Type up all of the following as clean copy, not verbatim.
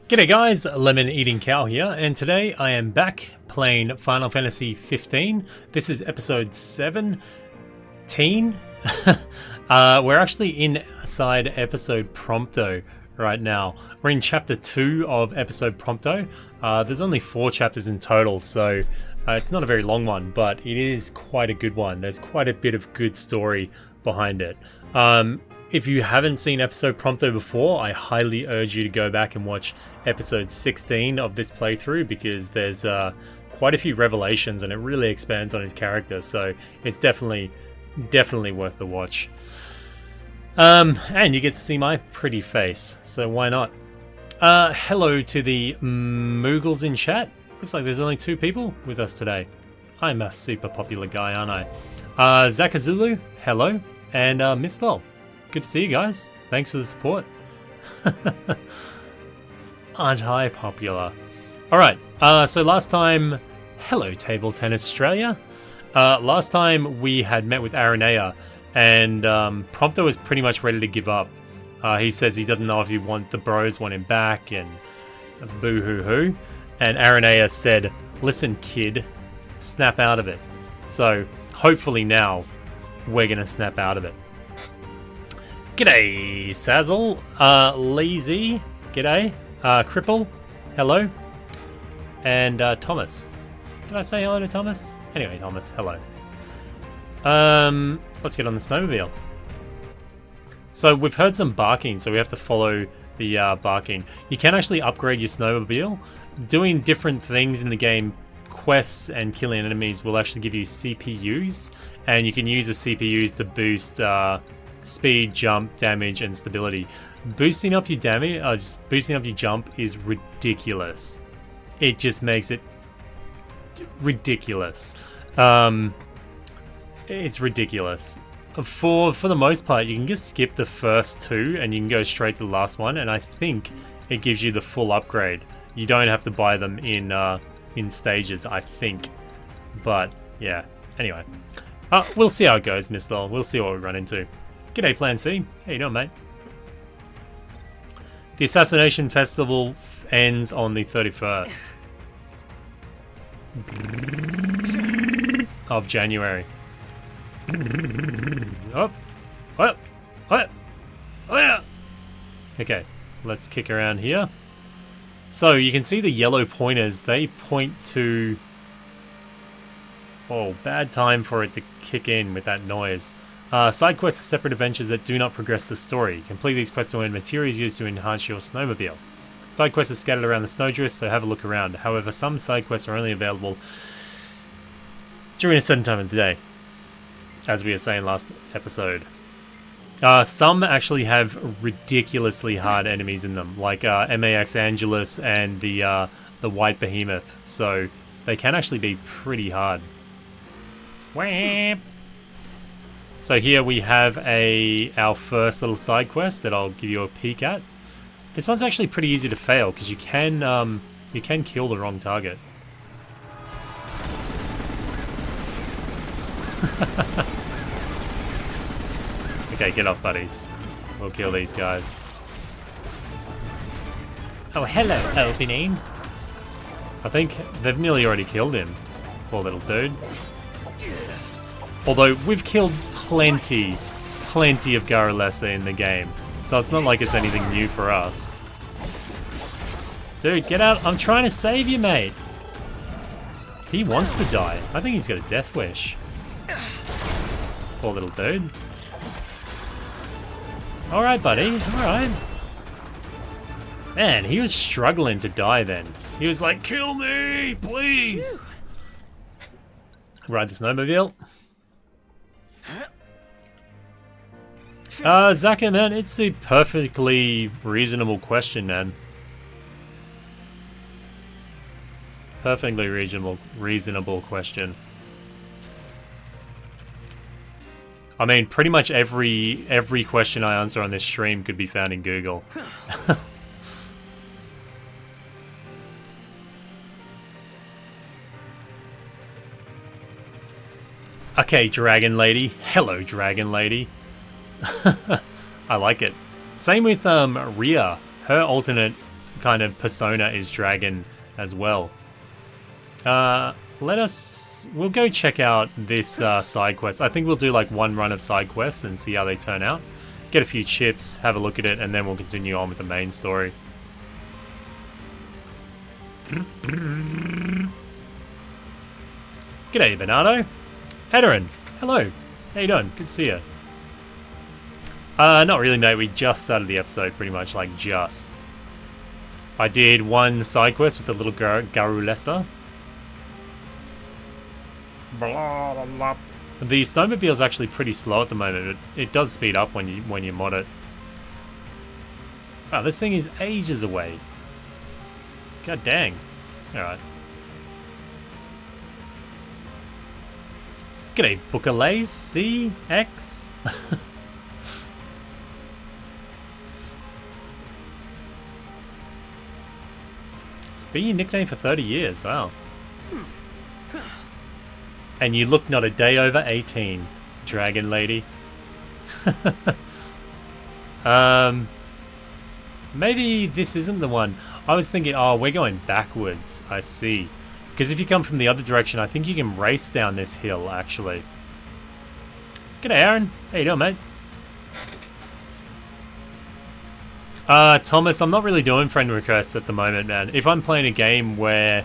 G'day guys, Lemon Eating Cow here, and today I am back playing Final Fantasy 15. This is episode 17. We're actually inside episode Prompto right now. We're in chapter 2 of episode Prompto. There's only 4 chapters in total, so it's not a very long one, but it is quite a good one. There's quite a bit of good story behind it. If you haven't seen episode Prompto before, I highly urge you to go back and watch episode 16 of this playthrough, because there's quite a few revelations and it really expands on his character, so it's definitely worth the watch. And you get to see my pretty face, so why not? Hello to the Moogles in chat. Looks like there's only 2 people with us today. I'm a super popular guy, aren't I? Zakazulu, hello, and Miss Lol. Good to see you guys. Thanks for the support. Aren't I popular? Alright, so last time... Hello, Table Tennis Australia. Last time we had met with Aranea, and Prompto was pretty much ready to give up. He says he doesn't know if the bros want him back, and boo-hoo-hoo. And Aranea said, listen kid, snap out of it. So, hopefully now, we're gonna snap out of it. G'day, Sazzle. Lazy. G'day. Cripple. Hello. And Thomas. Did I say hello to Thomas? Anyway, Thomas, hello. Let's get on the snowmobile. So we've heard some barking, so we have to follow the barking. You can actually upgrade your snowmobile. Doing different things in the game, quests and killing enemies, will actually give you CPUs, and you can use the CPUs to boost speed, jump, damage, and stability. Boosting up your damage, boosting up your jump is ridiculous. It just makes it ridiculous. It's ridiculous. For the most part, you can just skip the first 2 and you can go straight to the last one, and I think it gives you the full upgrade. You don't have to buy them in stages, I think. But yeah. Anyway, we'll see how it goes, Miss Lol. We'll see what we run into. G'day, Plan C. How you doing, mate? The Assassination Festival ends on the 31st of January. Oh, oh, oh, oh yeah. Okay, let's kick around here. So you can see the yellow pointers. They point to... Oh, bad time for it to kick in with that noise. Side quests are separate adventures that do not progress the story. Complete these quests to earn materials used to enhance your snowmobile. Side quests are scattered around the snowdrift, so have a look around. However, some side quests are only available during a certain time of the day, as we were saying last episode. Some actually have ridiculously hard enemies in them, like MAX Angelus and the White Behemoth, so they can actually be pretty hard. Wham! So here we have our first little side quest that I'll give you a peek at. This one's actually pretty easy to fail because you can kill the wrong target. Okay, get off, buddies. We'll kill these guys. Oh, hello, opening. I think they've nearly already killed him. Poor little dude. Although we've killed plenty of Garrulessa in the game, so it's not like it's anything new for us. Dude, get out! I'm trying to save you, mate. He wants to die. I think he's got a death wish. Poor little dude. Alright, buddy. Alright. Man, he was struggling to die then. He was like, kill me, please! Ride the snowmobile. Zaka, man, it's a perfectly reasonable question, man. Perfectly reasonable question. I mean, pretty much every question I answer on this stream could be found in Google. Okay, Dragon Lady. Hello, Dragon Lady. I like it. Same with Rhea. Her alternate kind of persona is Dragon as well. We'll go check out this side quest. I think we'll do like one run of side quests and see how they turn out. Get a few chips, have a look at it, and then we'll continue on with the main story. G'day, Bernardo. Edarin, hello. How you doing? Good to see you. Not really, mate. We just started the episode, pretty much, like, just. I did one side quest with the little Garulessa. The snowmobile is actually pretty slow at the moment. It does speed up when you mod it. Wow, this thing is ages away. God dang. Alright. G'day, Bookalays CX. It's been your nickname for 30 years, wow. And you look not a day over 18, Dragon Lady. Maybe this isn't the one. I was thinking, oh, we're going backwards. I see. Because if you come from the other direction, I think you can race down this hill, actually. G'day, Aaron. How you doing, mate? Thomas, I'm not really doing friend requests at the moment, man. If I'm playing a game where,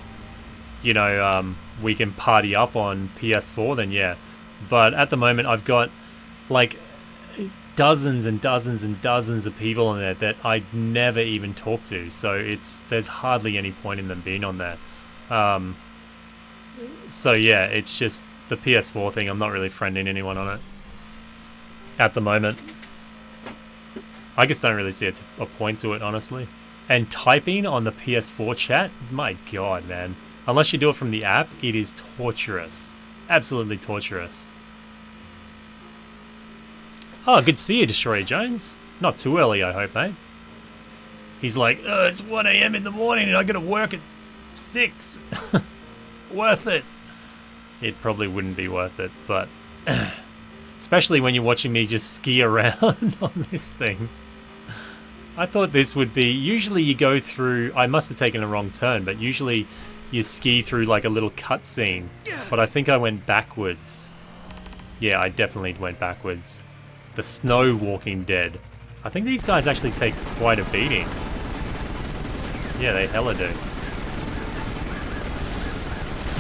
you know, we can party up on PS4, then yeah. But at the moment, I've got, like, dozens and dozens and dozens of people in there that I never even talk to. So there's hardly any point in them being on there. So yeah, it's just the PS4 thing. I'm not really friending anyone on it at the moment. I just don't really see a point to it, honestly. And typing on the PS4 chat, my god, man. Unless you do it from the app, it is torturous. Absolutely torturous. Oh, good to see you, Destroyer Jones. Not too early, I hope, mate. He's like, oh, it's 1 AM in the morning and I gotta work at 6. Worth it. It probably wouldn't be worth it, but... especially when you're watching me just ski around on this thing. I thought this would be... Usually you go through... I must have taken a wrong turn, but usually you ski through like a little cutscene. But I think I went backwards. Yeah, I definitely went backwards. The Snow Walking Dead. I think these guys actually take quite a beating. Yeah, they hella do.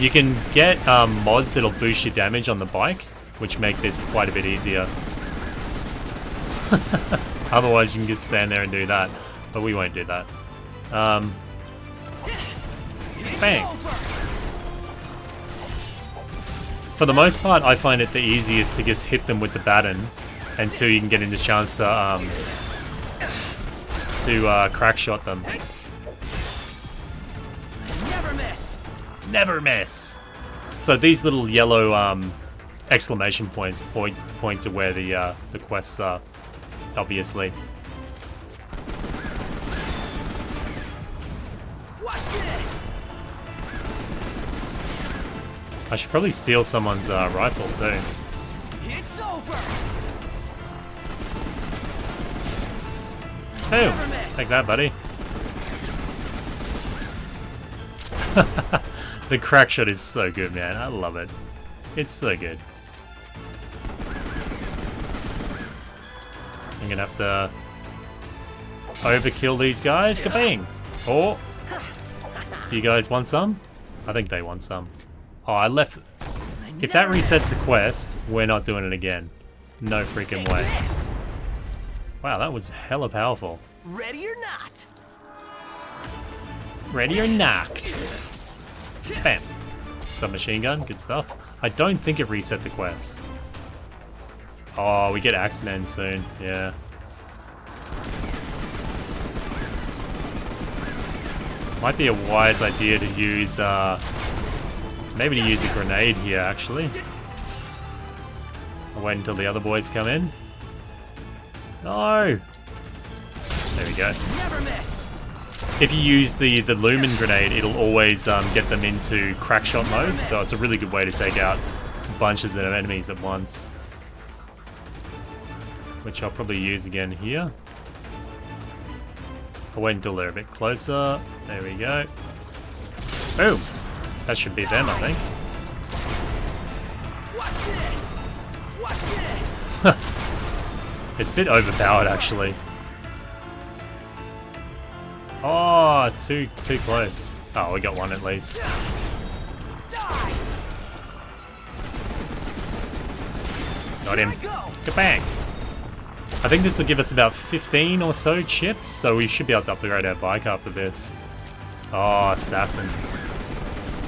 You can get mods that'll boost your damage on the bike, which make this quite a bit easier. Otherwise, you can just stand there and do that. But we won't do that. Bang! For the most part, I find it the easiest to just hit them with the baton, and 2, you can get in the chance to crack shot them. Never miss. Never miss. So these little yellow exclamation points point to where the quests are, obviously. Watch this. I should probably steal someone's rifle too. It's over. Boom! Take that, buddy. The crack shot is so good, man. I love it. It's so good. I'm gonna have to overkill these guys. Kabang! Oh! Do you guys want some? I think they want some. Oh, I left... If that resets the quest, we're not doing it again. No freaking way. Wow, that was hella powerful. Ready or not? Ready or knocked. Bam. Submachine gun, good stuff. I don't think it reset the quest. Oh, we get Axemen soon, yeah. Might be a wise idea to use, maybe to use a grenade here, actually. I'll wait until the other boys come in. No! There we go. Never miss. If you use the Lumen grenade, it'll always get them into crackshot mode, so it's a really good way to take out bunches of enemies at once. Which I'll probably use again here. I'll wait until they're a bit closer. There we go. Boom! That should be them, I think. Watch this. Watch this. It's a bit overpowered, actually. Oh, too close. Oh, we got one at least. Die. Got him. Here I go. Kabang! I think this will give us about 15 or so chips, so we should be able to upgrade our bike after this. Oh, assassins.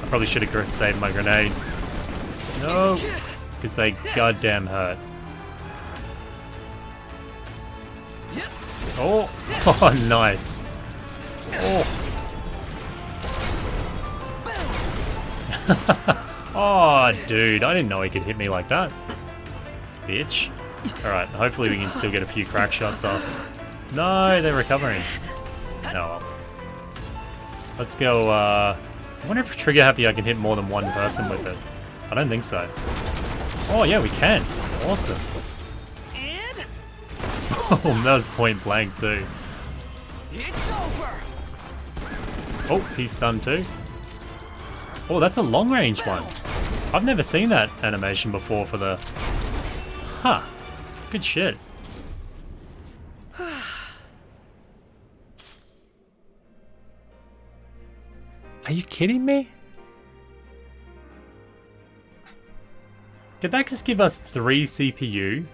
I probably should have saved my grenades. No! Because they goddamn hurt. Oh! Oh, nice. Oh! Oh, dude, I didn't know he could hit me like that. Bitch. Alright, hopefully we can still get a few crack shots off. No, they're recovering. Oh well. Let's go, I wonder if trigger happy I can hit more than one person with it. I don't think so. Oh yeah, we can. Awesome. And Oh, that was point blank too. it's over. Oh, he's stunned too. Oh, that's a long range one. I've never seen that animation before for the... Huh. Good shit. Are you kidding me? Did that just give us 3 CPU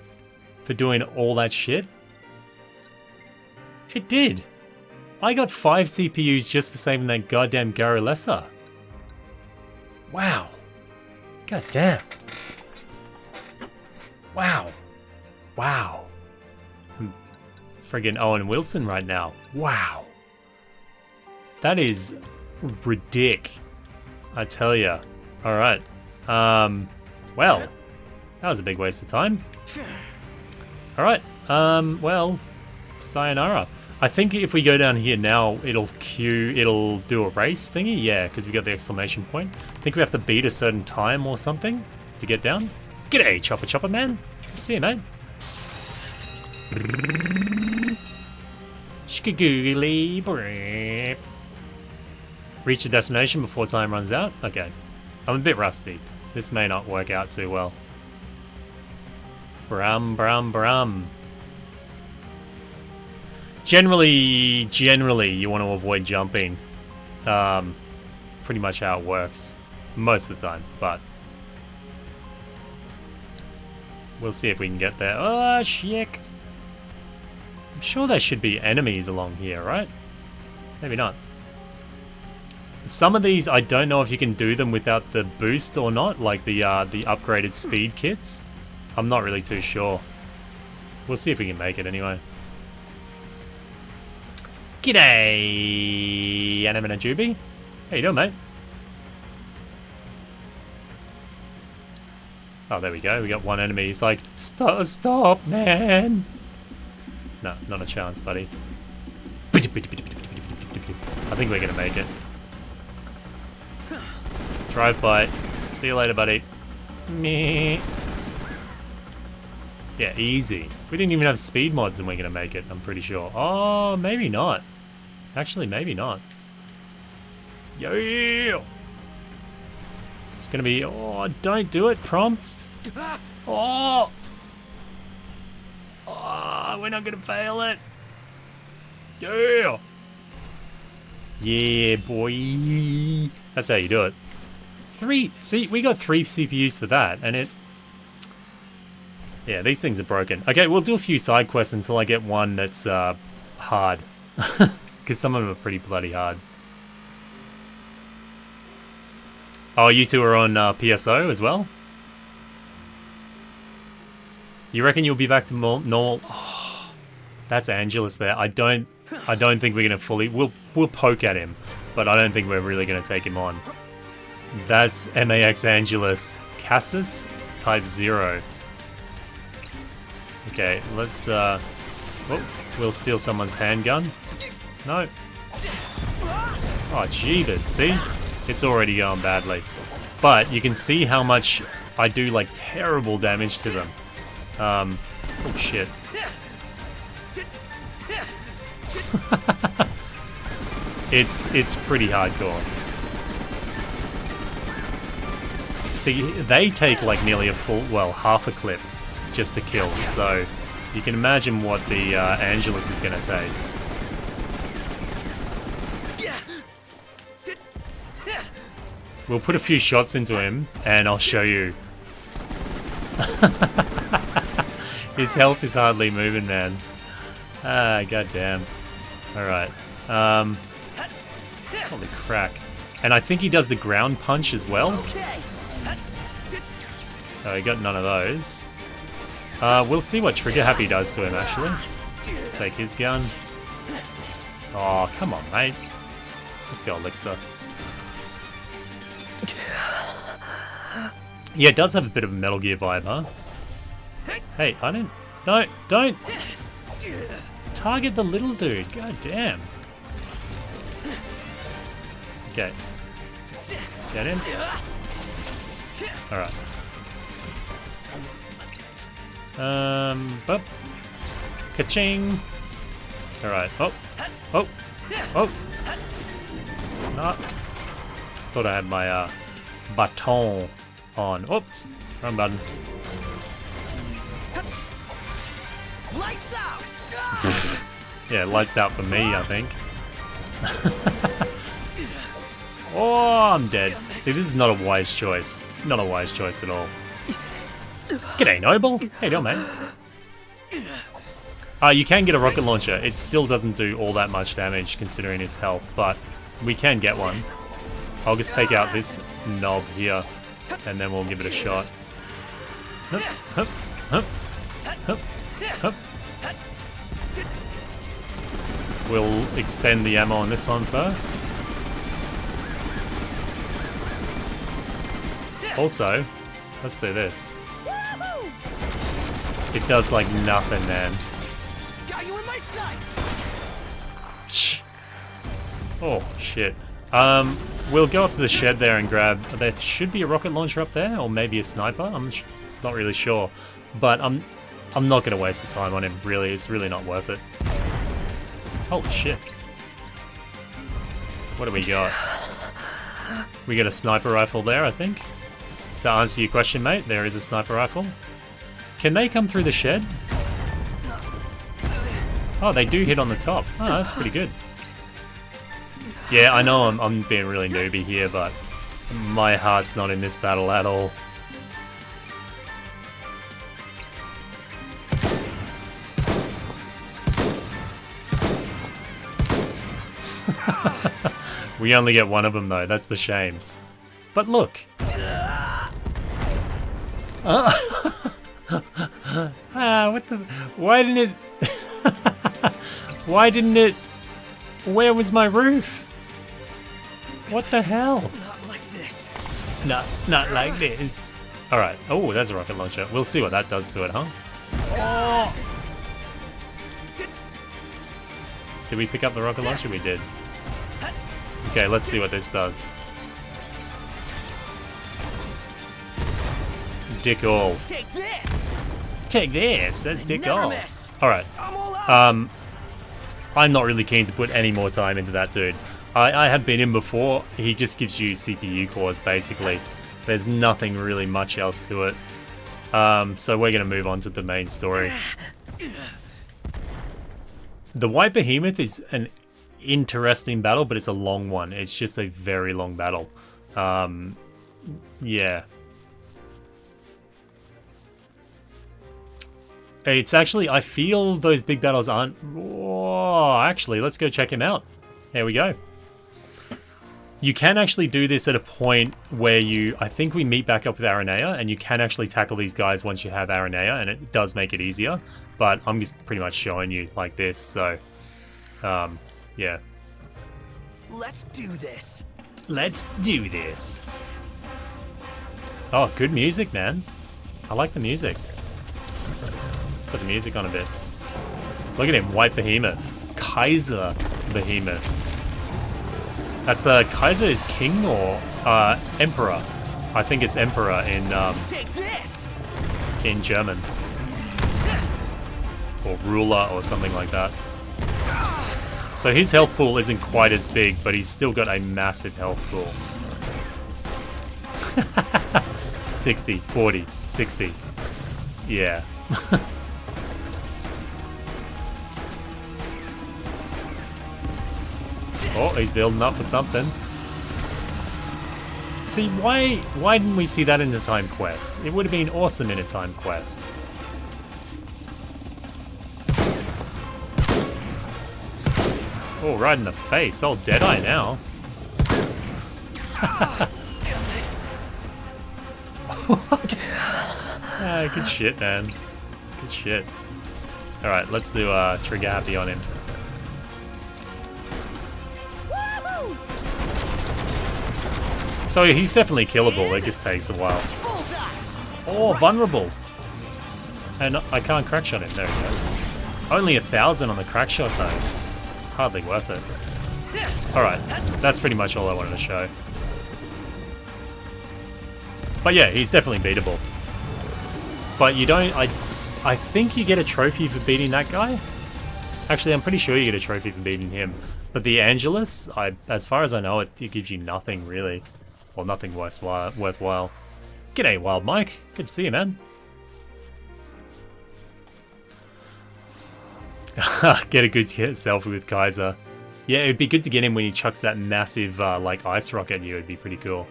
for doing all that shit? It did. I got 5 CPUs just for saving that goddamn Garrulessa. Wow. God damn. Wow. Wow. I'm friggin' Owen Wilson right now. Wow. That is ridic. I tell ya. Alright. Well. That was a big waste of time. Alright. Well. Sayonara. I think if we go down here now, it'll do a race thingy. Yeah, because we got the exclamation point. I think we have to beat a certain time or something to get down. G'day, Chopper Chopper Man. See you, mate. Shkagoogly brip. Reach the destination before time runs out? Okay. I'm a bit rusty. This may not work out too well. Brum, brum, brum. Generally, you want to avoid jumping. Pretty much how it works. Most of the time, but... we'll see if we can get there. Oh, shit! I'm sure there should be enemies along here, right? Maybe not. Some of these, I don't know if you can do them without the boost or not, like the upgraded speed kits. I'm not really too sure. We'll see if we can make it anyway. G'day, Anima Juby. How you doing, mate? Oh, there we go. We got one enemy. He's like, stop, man. No, not a chance, buddy. I think we're gonna make it. Drive by. See you later, buddy. Meh. Yeah, easy. We didn't even have speed mods and we're gonna make it, I'm pretty sure. Oh, maybe not. Actually, maybe not. Yo! It's gonna be... oh, don't do it, prompts. Oh! Oh, we're not gonna fail it. Yeah! Yeah, boy. That's how you do it. See, we got 3 CPUs for that, and it... yeah, these things are broken. Okay, we'll do a few side quests until I get one that's hard. Because some of them are pretty bloody hard. Oh, you two are on PSO as well? You reckon you'll be back to normal? Oh, that's Angelus there. I don't think we're gonna fully... We'll poke at him, but I don't think we're really gonna take him on. That's MAX Angelus Cassis Type 0. Okay, let's oh, we'll steal someone's handgun. No. Oh, jeebus, see? It's already going badly. But you can see how much I do, like, terrible damage to them. Oh, shit. It's pretty hardcore. See, they take like nearly a full, well, half a clip just to kill, so you can imagine what the Angelus is going to take. We'll put a few shots into him, and I'll show you. His health is hardly moving, man. Ah, goddamn. Alright. Holy crack. And I think he does the ground punch as well. Oh, he got none of those. We'll see what Trigger Happy does to him, actually. Take his gun. Oh, come on, mate. Let's go, Elixir. Yeah, it does have a bit of a Metal Gear vibe, huh? Hey, I don't... No, don't! Target the little dude, god damn. Okay. Get him. Alright. Boop. Ka-ching! Alright, oh! Oh! Oh! Ah. Thought I had my, baton on. Oops! Wrong button. Lights out! Yeah, lights out for me, I think. Oh, I'm dead. See, this is not a wise choice. Not a wise choice at all. G'day, Noble. How you doing, mate? You can get a rocket launcher. It still doesn't do all that much damage considering his health, but we can get one. I'll just take out this knob here, and then we'll give it a shot. Hup, hup, hup, hup, hup. We'll expend the ammo on this one first. Also, let's do this. It does like nothing, man. Got you in my sights. Shh. Oh shit. We'll go up to the shed there and grab. There should be a rocket launcher up there, or maybe a sniper. I'm not really sure, but I'm not gonna waste the time on him. Really, it's really not worth it. Holy shit. What do we got? We got a sniper rifle there, I think. To answer your question, mate, there is a sniper rifle. Can they come through the shed? Oh, they do hit on the top. Oh, that's pretty good. Yeah, I know I'm being really newbie here, but my heart's not in this battle at all. We only get one of them though, that's the shame. But look! What the... Why didn't it... Why didn't it... Where was my roof? What the hell? Not like this. Not like this. Alright. Oh, there's a rocket launcher. We'll see what that does to it, huh? Oh! Did we pick up the rocket launcher? We did. Okay, let's see what this does. Dick all. Take this. Take this. That's dick all. Miss. All right. I'm all out. I'm not really keen to put any more time into that dude. I have been in before. He just gives you CPU cores basically. There's nothing really much else to it. So we're gonna move on to the main story. The White Behemoth is an interesting battle, but it's a long one. It's just a very long battle. Yeah. It's actually, I feel those big battles aren't... Whoa, actually, let's go check him out. There we go. You can actually do this at a point where you... I think we meet back up with Aranea, and you can actually tackle these guys once you have Aranea, and it does make it easier. But I'm just pretty much showing you like this, so... yeah. Let's do this. Let's do this. Oh, good music, man. I like the music. Put the music on a bit. Look at him, White Behemoth. Kaiser Behemoth. That's Kaiser is king or emperor. I think it's emperor in Take this. in German. Or ruler or something like that. So his health pool isn't quite as big, but he's still got a massive health pool. 60, 40, 60. Yeah. Oh, he's building up for something. See, why didn't we see that in the time quest? It would have been awesome in a time quest. Oh, right in the face. Oh, Deadeye now. What? Ah, good shit, man. Good shit. Alright, let's do Trigger Happy on him. So he's definitely killable, it just takes a while. Oh, vulnerable. And I can't crack shot him, there he goes. Only 1,000 on the crack shot though. It's hardly worth it. Alright, that's pretty much all I wanted to show. But yeah, he's definitely beatable. But you don't, I think you get a trophy for beating that guy. Actually, I'm pretty sure you get a trophy for beating him. But the Angelus, as far as I know, it gives you nothing really. Well, nothing worthwhile. G'day, Wild Mike. Good to see you, man. Get a good selfie with Kaiser. Yeah, it'd be good to get him when he chucks that massive, like, ice rock at you. It'd be pretty cool.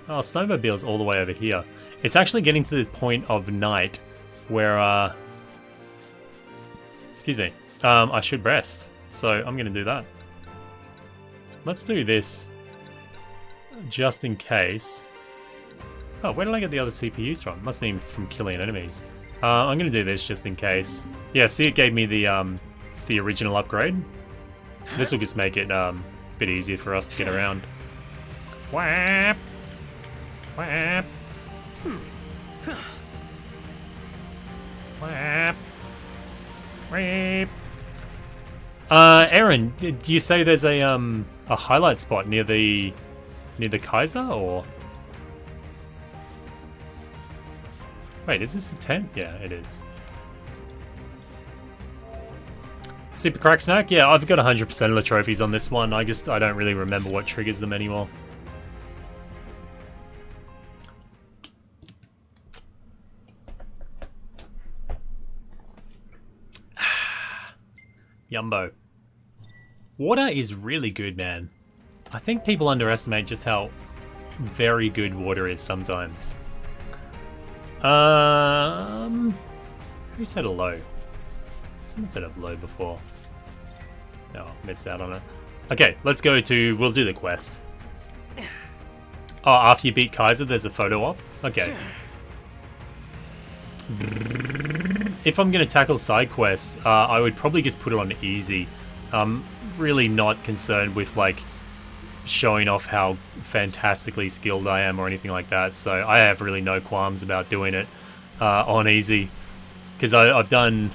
Oh, Snowmobile's all the way over here. It's actually getting to the point of night where, excuse me, I should rest. So I'm going to do that. Let's do this just in case. Oh, where did I get the other CPUs from? Must be from killing enemies. I'm going to do this just in case. Yeah, see, it gave me the original upgrade. This will just make it a bit easier for us to get around. Whap! Whap! Whap! Whap! Aaron, do you say there's a highlight spot near the Kaiser, or? Wait, is this the tent? Yeah, it is. Super Crack Smack? Yeah, I've got 100% of the trophies on this one. I don't really remember what triggers them anymore. Yumbo. Water is really good, man. I think people underestimate just how very good water is sometimes. Who said a low? Someone said a low before. No, missed out on it. Okay, let's go to... We'll do the quest. Oh, after you beat Kaiser, there's a photo op? Okay. If I'm going to tackle side quests, I would probably just put it on easy. I'm really not concerned with, like, showing off how fantastically skilled I am or anything like that, so I have really no qualms about doing it on easy. Because I've done...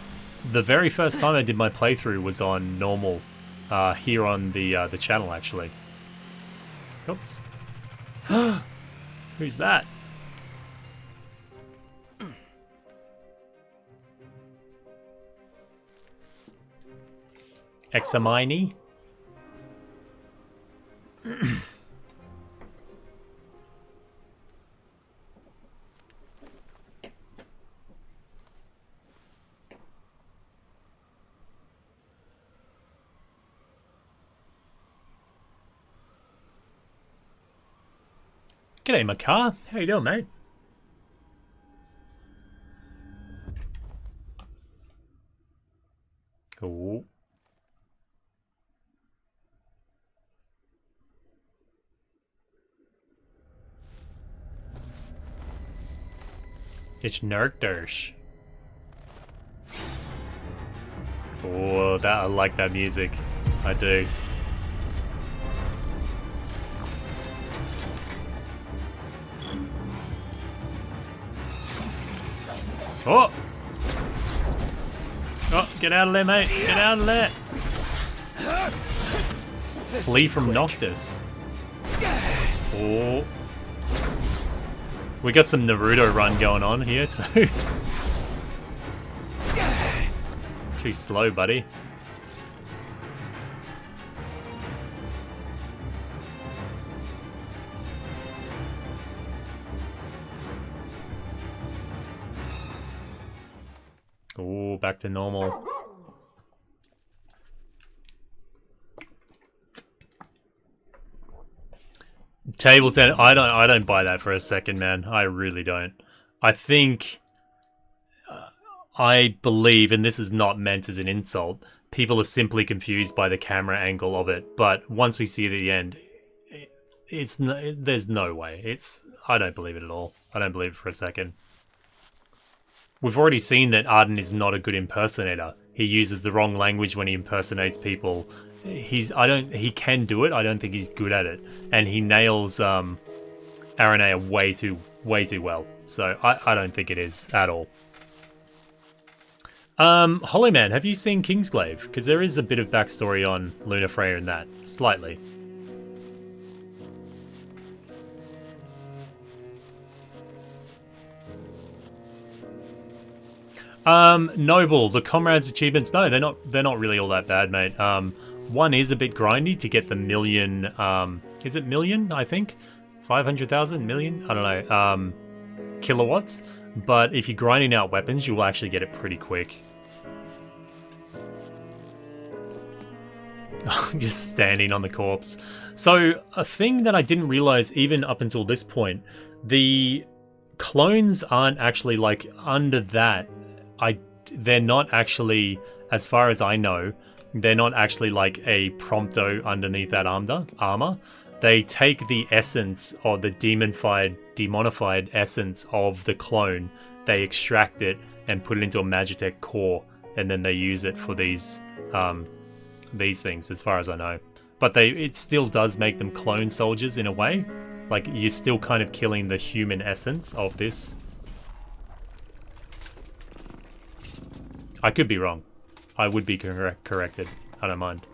The very first time I did my playthrough was on normal, here on the channel, actually. Oops. Who's that? Examine? G'day, Makar. How you doing, mate? Cool. It's Nerkdersh. Oh, I like that music. I do. Oh! Oh, get out of there, mate! Get out of there! Flee from Noctis. Oh. We got some Naruto run going on here, too. Too slow, buddy. back to normal. Table tennis. I don't buy that for a second, man. I really don't. I think, I believe, and this is not meant as an insult, people are simply confused by the camera angle of it. But once we see it at the end, there's no way. I don't believe it at all. I don't believe it for a second. We've already seen that Arden is not a good impersonator. He uses the wrong language when he impersonates people. He can do it. I don't think he's good at it, and he nails Aranea way too well. So I don't think it is at all. Hollow Man, have you seen Kingsglaive? Because there is a bit of backstory on Luna Freya in that, slightly. Noble, the comrades achievements. No, they're not really all that bad, mate. One is a bit grindy to get the million. Is it million? I think 500,000 million. I don't know. Kilowatts. But if you're grinding out weapons, you will actually get it pretty quick. Just standing on the corpse. So a thing that I didn't realize even up until this point, the clones aren't actually like under that. They're not actually, as far as I know, they're not actually like a Prompto underneath that armor. They take the essence or the demonified essence of the clone, they extract it and put it into a Magitech core, and then they use it for these things, as far as I know. But it still does make them clone soldiers in a way. Like, you're still kind of killing the human essence of this. I could be wrong. I would be corrected. I don't mind.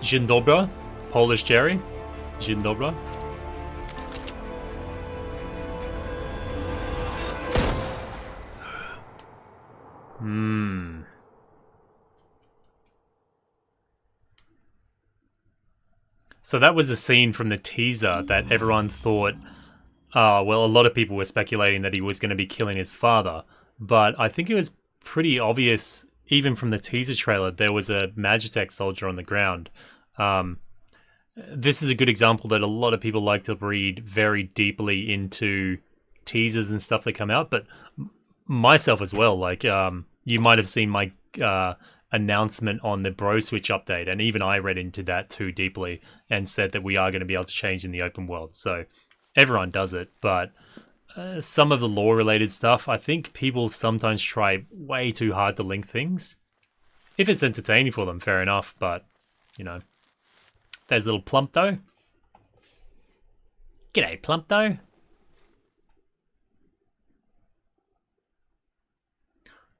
Dzień dobry, Polish Jerry. Dzień dobry. So that was a scene from the teaser that everyone thought, well, a lot of people were speculating that he was going to be killing his father. But I think it was pretty obvious, even from the teaser trailer, there was a Magitech soldier on the ground. This is a good example that a lot of people like to read very deeply into teasers and stuff that come out, but myself as well. Like, you might have seen my announcement on the Bro Switch update, and even I read into that too deeply and said that we are going to be able to change in the open world. So everyone does it, but some of the lore-related stuff, I think people sometimes try way too hard to link things. If it's entertaining for them, fair enough, but, you know. There's little Plumpto. G'day, Plumpto.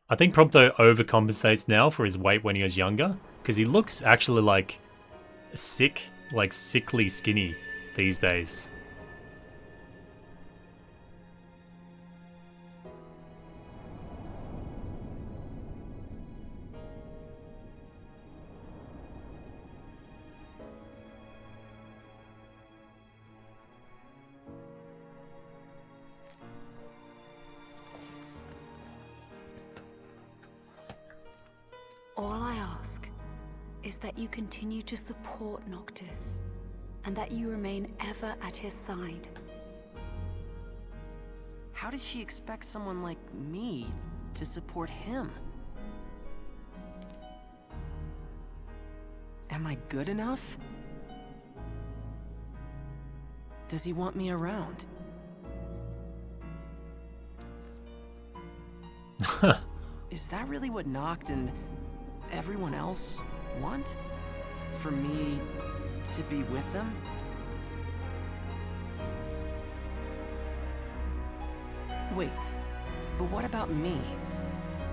I think Prompto overcompensates now for his weight when he was younger, because he looks actually like sickly skinny these days. All I ask is that you continue to support Noctis, and that you remain ever at his side. How does she expect someone like me to support him? Am I good enough? Does he want me around? Is that really what Noct and everyone else want? For me to be with them? Wait, but what about me?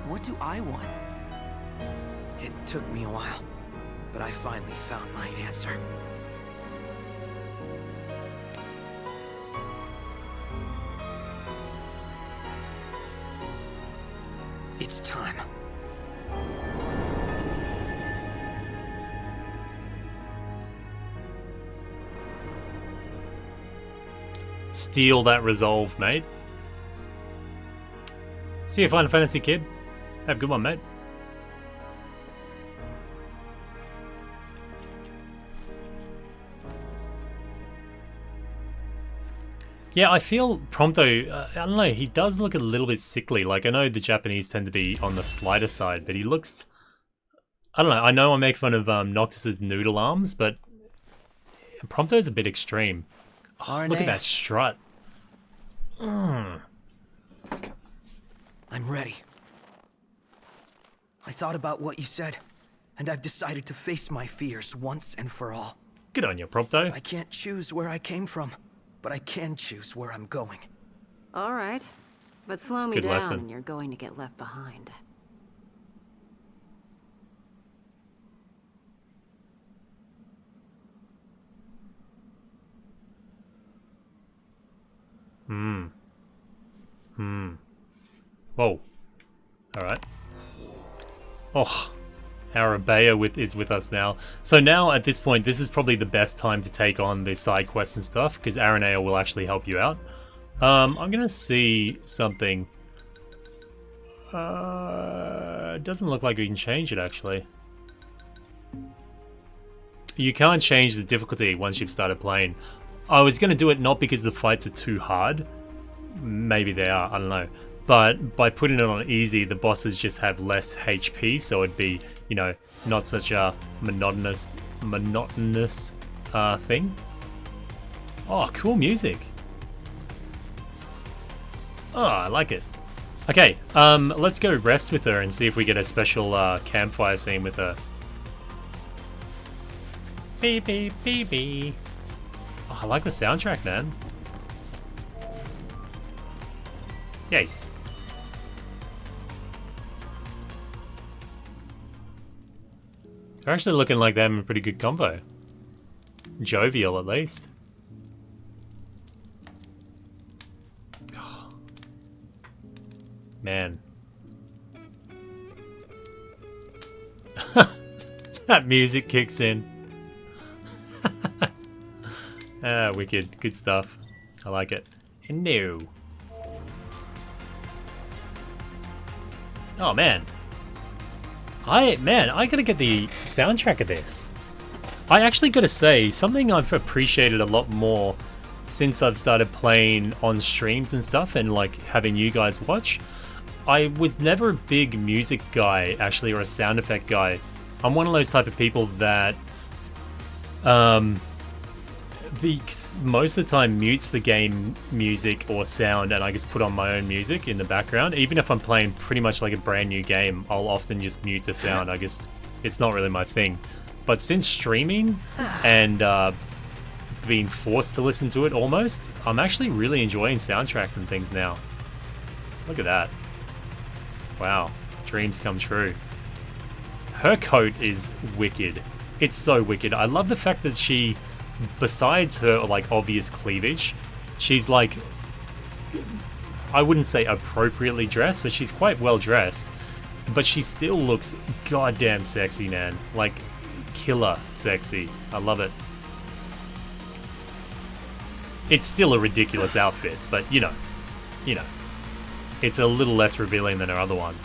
What do I want? It took me a while. but I finally found my answer. It's time. Steal that resolve, mate. See you, Final Fantasy kid. Have a good one, mate. Yeah, I feel Prompto, I don't know, he does look a little bit sickly. Like, I know the Japanese tend to be on the slighter side, but he looks... I don't know, I know I make fun of Noctis's noodle arms, but Prompto's a bit extreme. Oh, look at that strut. I'm ready. I thought about what you said, and I've decided to face my fears once and for all. Good on you, Prompto. I can't choose where I came from, but I can choose where I'm going. All right, but slow me good down lesson. and you're going to get left behind. Whoa. Alright. Oh, Arabea is with us now. So now, at this point, this is probably the best time to take on the side quests and stuff, because Aranea will actually help you out. I'm gonna see something. It doesn't look like we can change it, actually. You can't change the difficulty once you've started playing. I was gonna do it not because the fights are too hard. Maybe they are, I don't know. But by putting it on easy, the bosses just have less HP, so it'd be, you know, not such a monotonous thing. Oh, cool music. Oh, I like it. Okay, let's go rest with her and see if we get a special campfire scene with her. Beep, beep, beep, beep. Oh, I like the soundtrack, man. Yes. They're actually looking like they're having a pretty good combo. Jovial, at least. Oh. Man. That music kicks in. Ah, wicked. Good stuff. I like it. No. Oh, man. I gotta get the soundtrack of this. I actually gotta say, something I've appreciated a lot more since I've started playing on streams and stuff and like having you guys watch. I was never a big music guy, actually, or a sound effect guy. I'm one of those type of people that most of the time mutes the game music or sound, and I just put on my own music in the background. Even if I'm playing pretty much like a brand new game, I'll often just mute the sound. It's not really my thing. But since streaming and being forced to listen to it almost, I'm actually really enjoying soundtracks and things now. Look at that. Wow, dreams come true. Her coat is wicked. It's so wicked. I love the fact that she, besides her like obvious cleavage, she's like, I wouldn't say appropriately dressed, but she's quite well dressed. But she still looks goddamn sexy, man. Like, killer sexy. I love it. It's still a ridiculous outfit, but you know, it's a little less revealing than her other one.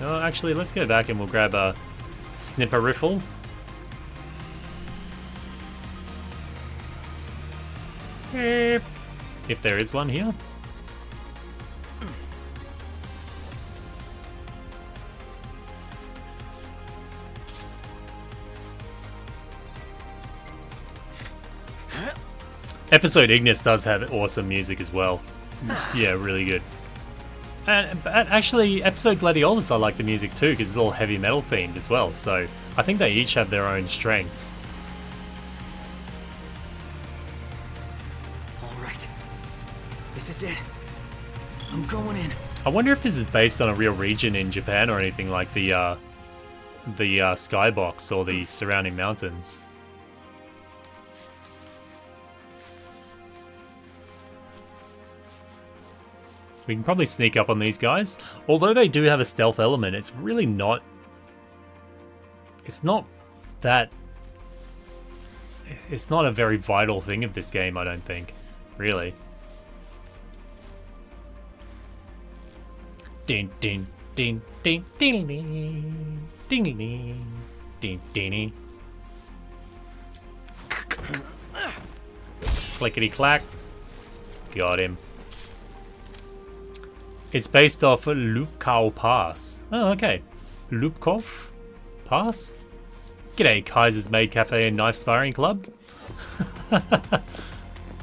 Oh, actually, let's go back and we'll grab a snipper riffle. If there is one here. Episode Ignis does have awesome music as well. Yeah, really good. And actually, Episode Gladiolus, I like the music too, because it's all heavy metal themed as well. So I think they each have their own strengths. All right, this is it. I'm going in. I wonder if this is based on a real region in Japan or anything, like the the skybox or the surrounding mountains. We can probably sneak up on these guys. Although they do have a stealth element, it's really not... It's not that... It's not a very vital thing of this game, I don't think. Really. Ding ding ding ding ding ding ding ding ding ding. Clickety clack. Got him. It's based off Lupkow Pass. Oh, okay. Lupkov Pass? G'day, Kaiser's Maid Cafe and Knife Sparring Club.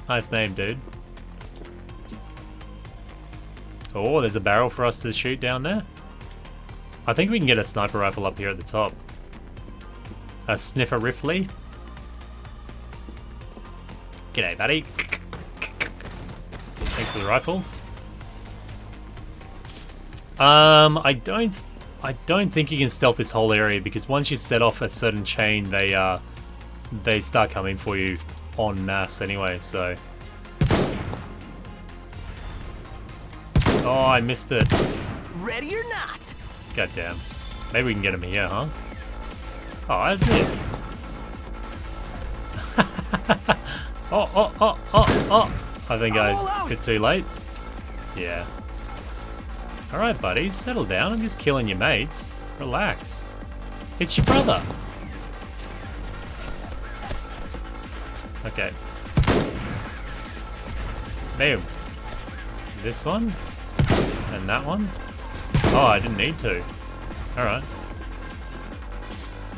Nice name, dude. Oh, there's a barrel for us to shoot down there. I think we can get a sniper rifle up here at the top. A sniffer rifle. G'day, buddy. Thanks for the rifle. I don't think you can stealth this whole area because once you set off a certain chain, they start coming for you en masse anyway. So, oh, I missed it. Ready or not? God damn. Maybe we can get him here, huh? Oh, that's it. Oh. I think I did too late. Yeah. Alright, buddies, settle down. I'm just killing your mates. Relax. It's your brother. Okay. Boom. This one. And that one. Oh, I didn't need to. Alright.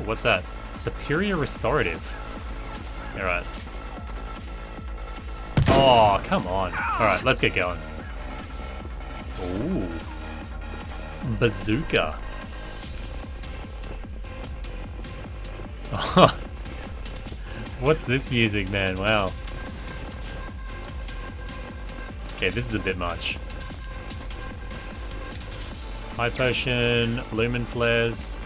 What's that? Superior Restorative. Alright. Oh, come on. Alright, let's get going. Ooh. Bazooka. What's this music, man? Wow. Okay, this is a bit much. High potion, lumen flares.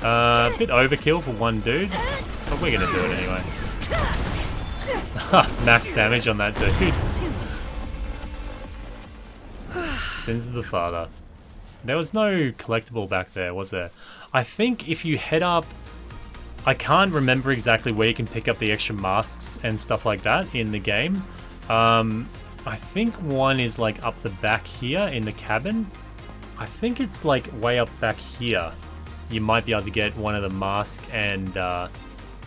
A bit overkill for one dude, but we're gonna do it anyway. Max damage on that dude. Sins of the Father. There was no collectible back there, was there? I think if you head up... I can't remember exactly where you can pick up the extra masks and stuff like that in the game. I think one is like up the back here in the cabin. I think it's like way up back here. You might be able to get one of the mask and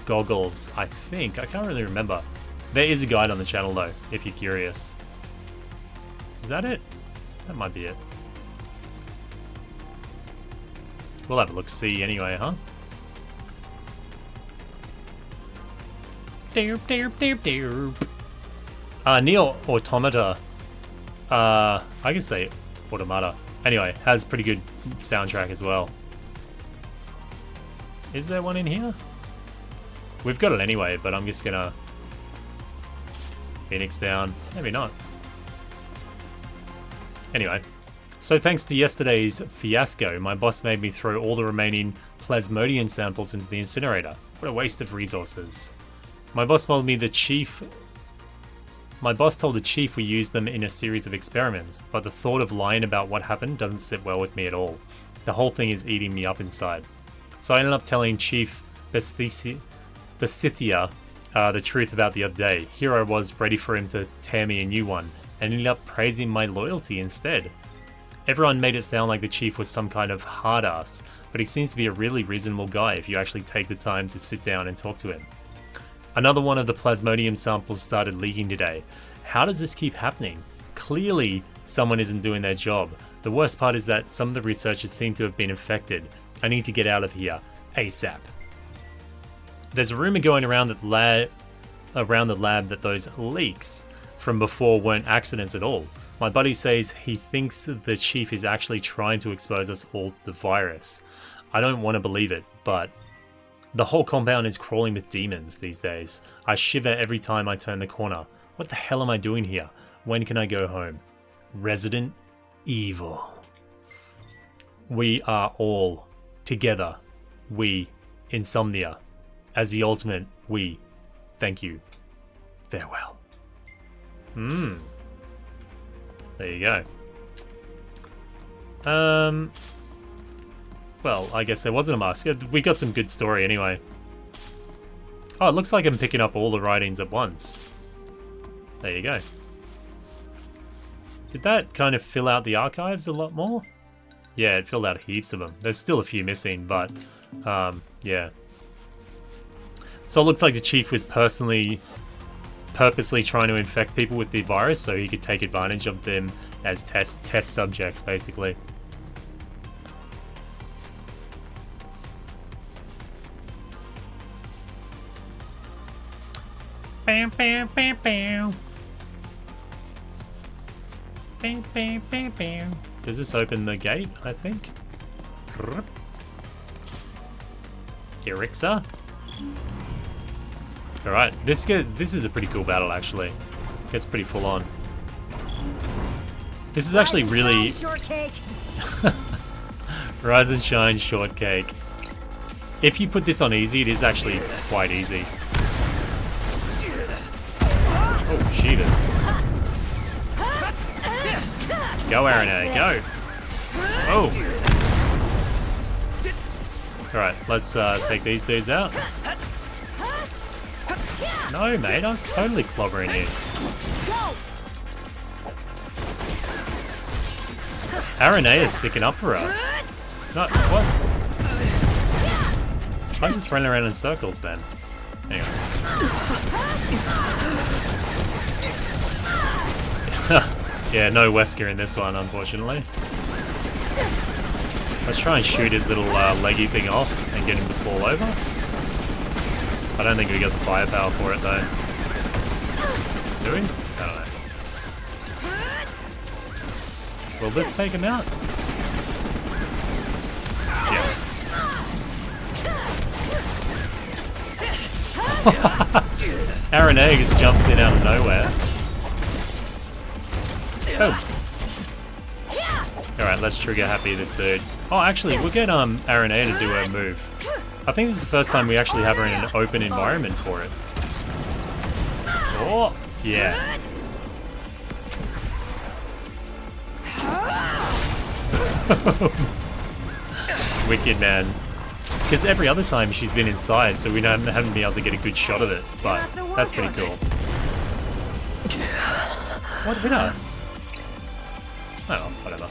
goggles, I think. I can't really remember. There is a guide on the channel though, if you're curious. Is that it? That might be it. We'll have a look-see anyway, huh? Neo Automata. I can say Automata. Anyway, has pretty good soundtrack as well. Is there one in here? We've got it anyway, but I'm just gonna... Phoenix down. Maybe not. Anyway, so thanks to yesterday's fiasco, my boss made me throw all the remaining plasmodium samples into the incinerator. What a waste of resources. My boss told the chief we used them in a series of experiments, but the thought of lying about what happened doesn't sit well with me at all. The whole thing is eating me up inside. So I ended up telling Chief Besithia the truth about the other day. Here I was, ready for him to tear me a new one, and ended up praising my loyalty instead. Everyone made it sound like the chief was some kind of hard ass, but he seems to be a really reasonable guy if you actually take the time to sit down and talk to him. Another one of the plasmodium samples started leaking today. How does this keep happening? Clearly, someone isn't doing their job. The worst part is that some of the researchers seem to have been infected. I need to get out of here, ASAP. There's a rumor going around the lab that those leaks from before weren't accidents at all. My buddy says he thinks the chief is actually trying to expose us all to the virus. I don't want to believe it, but the whole compound is crawling with demons these days. I shiver every time I turn the corner. What the hell am I doing here? When can I go home? Resident Evil. We are all together. We, Insomnia. As the ultimate, we thank you. Farewell. There you go. Well, I guess there wasn't a mask. We got some good story anyway. Oh, it looks like I'm picking up all the writings at once. There you go. Did that kind of fill out the archives a lot more? Yeah, it filled out heaps of them. There's still a few missing, but yeah. So it looks like the chief was purposely trying to infect people with the virus so he could take advantage of them as test subjects, basically. Bam, bam, bam, bam. Bam, bam, bam, bam. Does this open the gate, I think? Erixa? Alright, this is a pretty cool battle, actually. Gets pretty full on. This is actually really... Shortcake. Rise and Shine Shortcake. If you put this on easy, it is actually quite easy. Oh, Jesus. Go, Arena, go! Oh! Alright, let's take these dudes out. No, mate, I was totally clobbering you. Arena is sticking up for us. No, what? I just ran around in circles then. Anyway. Yeah, no Wesker in this one, unfortunately. Let's try and shoot his little leggy thing off and get him to fall over. I don't think we got the firepower for it though. Do we? I don't know. Will this take him out? Yes. Aaron Eggs jumps in out of nowhere. Oh. Alright, let's trigger happy this dude. Oh, actually, we'll get Aaron A to do her move. I think this is the first time we actually have her in an open environment for it. Oh, yeah. Wicked, man. Because every other time she's been inside, so we haven't been able to get a good shot of it, but that's pretty cool. What hit us? Oh, whatever.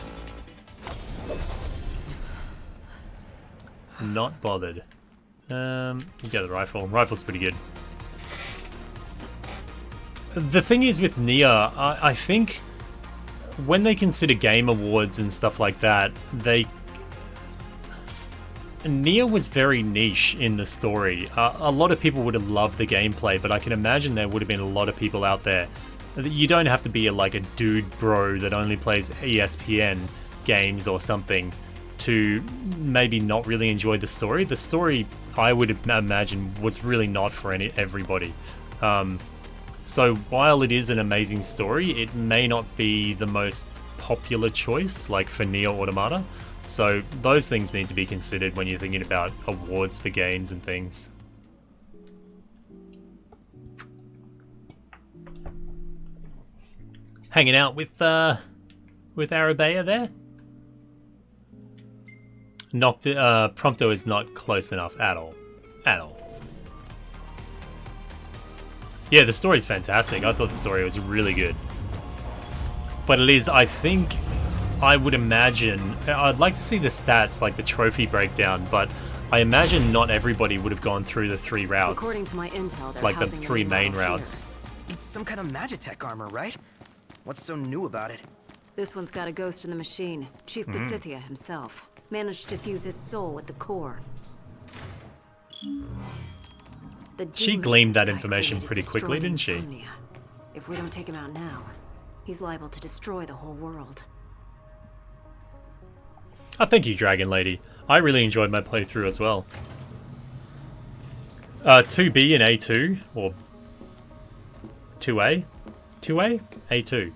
Not bothered. We'll get the rifle. Rifle's pretty good. The thing is with Nia, I think when they consider game awards and stuff like that, Nia was very niche in the story. A lot of people would have loved the gameplay, but I can imagine there would have been a lot of people out there. You don't have to be like a dude bro that only plays ESPN games or something to maybe not really enjoy the story. The story, I would imagine, was really not for everybody. So while it is an amazing story, it may not be the most popular choice, like for Nier Automata. So those things need to be considered when you're thinking about awards for games and things. Hanging out with Arabea there. Prompto is not close enough at all. At all. Yeah, the story's fantastic. I thought the story was really good. But it is, I think, I would imagine, I'd like to see the stats, like the trophy breakdown, but I imagine not everybody would have gone through the 3 routes. According to my intel, they're like the housing 3 new main model routes. It's some kind of Magitech armor, right? What's so new about it? This one's got a ghost in the machine. Chief Besithia himself managed to fuse his soul with the core. She gleaned that information pretty quickly, didn't she? Insomnia. If we don't take him out now, he's liable to destroy the whole world. Oh, thank you, Dragon Lady. I really enjoyed my playthrough as well. 2B and A2, or 2A? 2A? A2.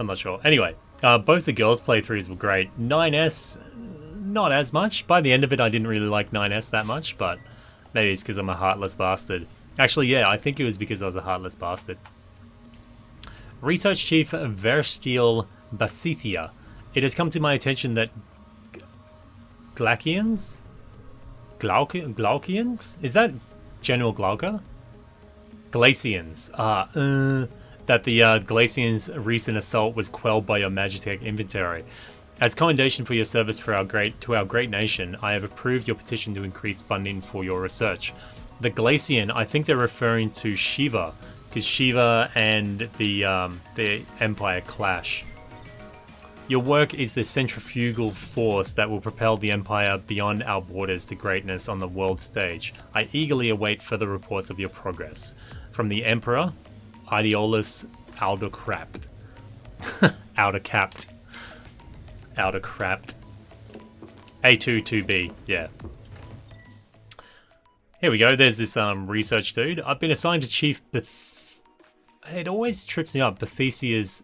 I'm not sure. Anyway, Both the girls' playthroughs were great. 9S, not as much. By the end of it, I didn't really like 9S that much, but maybe it's because I'm a heartless bastard. Actually, yeah, I think it was because I was a heartless bastard. Research Chief Verstil Basithia. It has come to my attention that Glaucians? Glaucians? Is that General Glauca? Glacians. That the Glacians' recent assault was quelled by your Magitech inventory. As commendation for your service for our great nation, I have approved your petition to increase funding for your research. The Glacian, I think they're referring to Shiva, because Shiva and the Empire clash. Your work is the centrifugal force that will propel the Empire beyond our borders to greatness on the world stage. I eagerly await further reports of your progress. From the Emperor, Ideolus Aldocrapt. Outercapped. A22B, yeah. Here we go, there's this research dude. I've been assigned to Chief it always trips me up, Bethesia's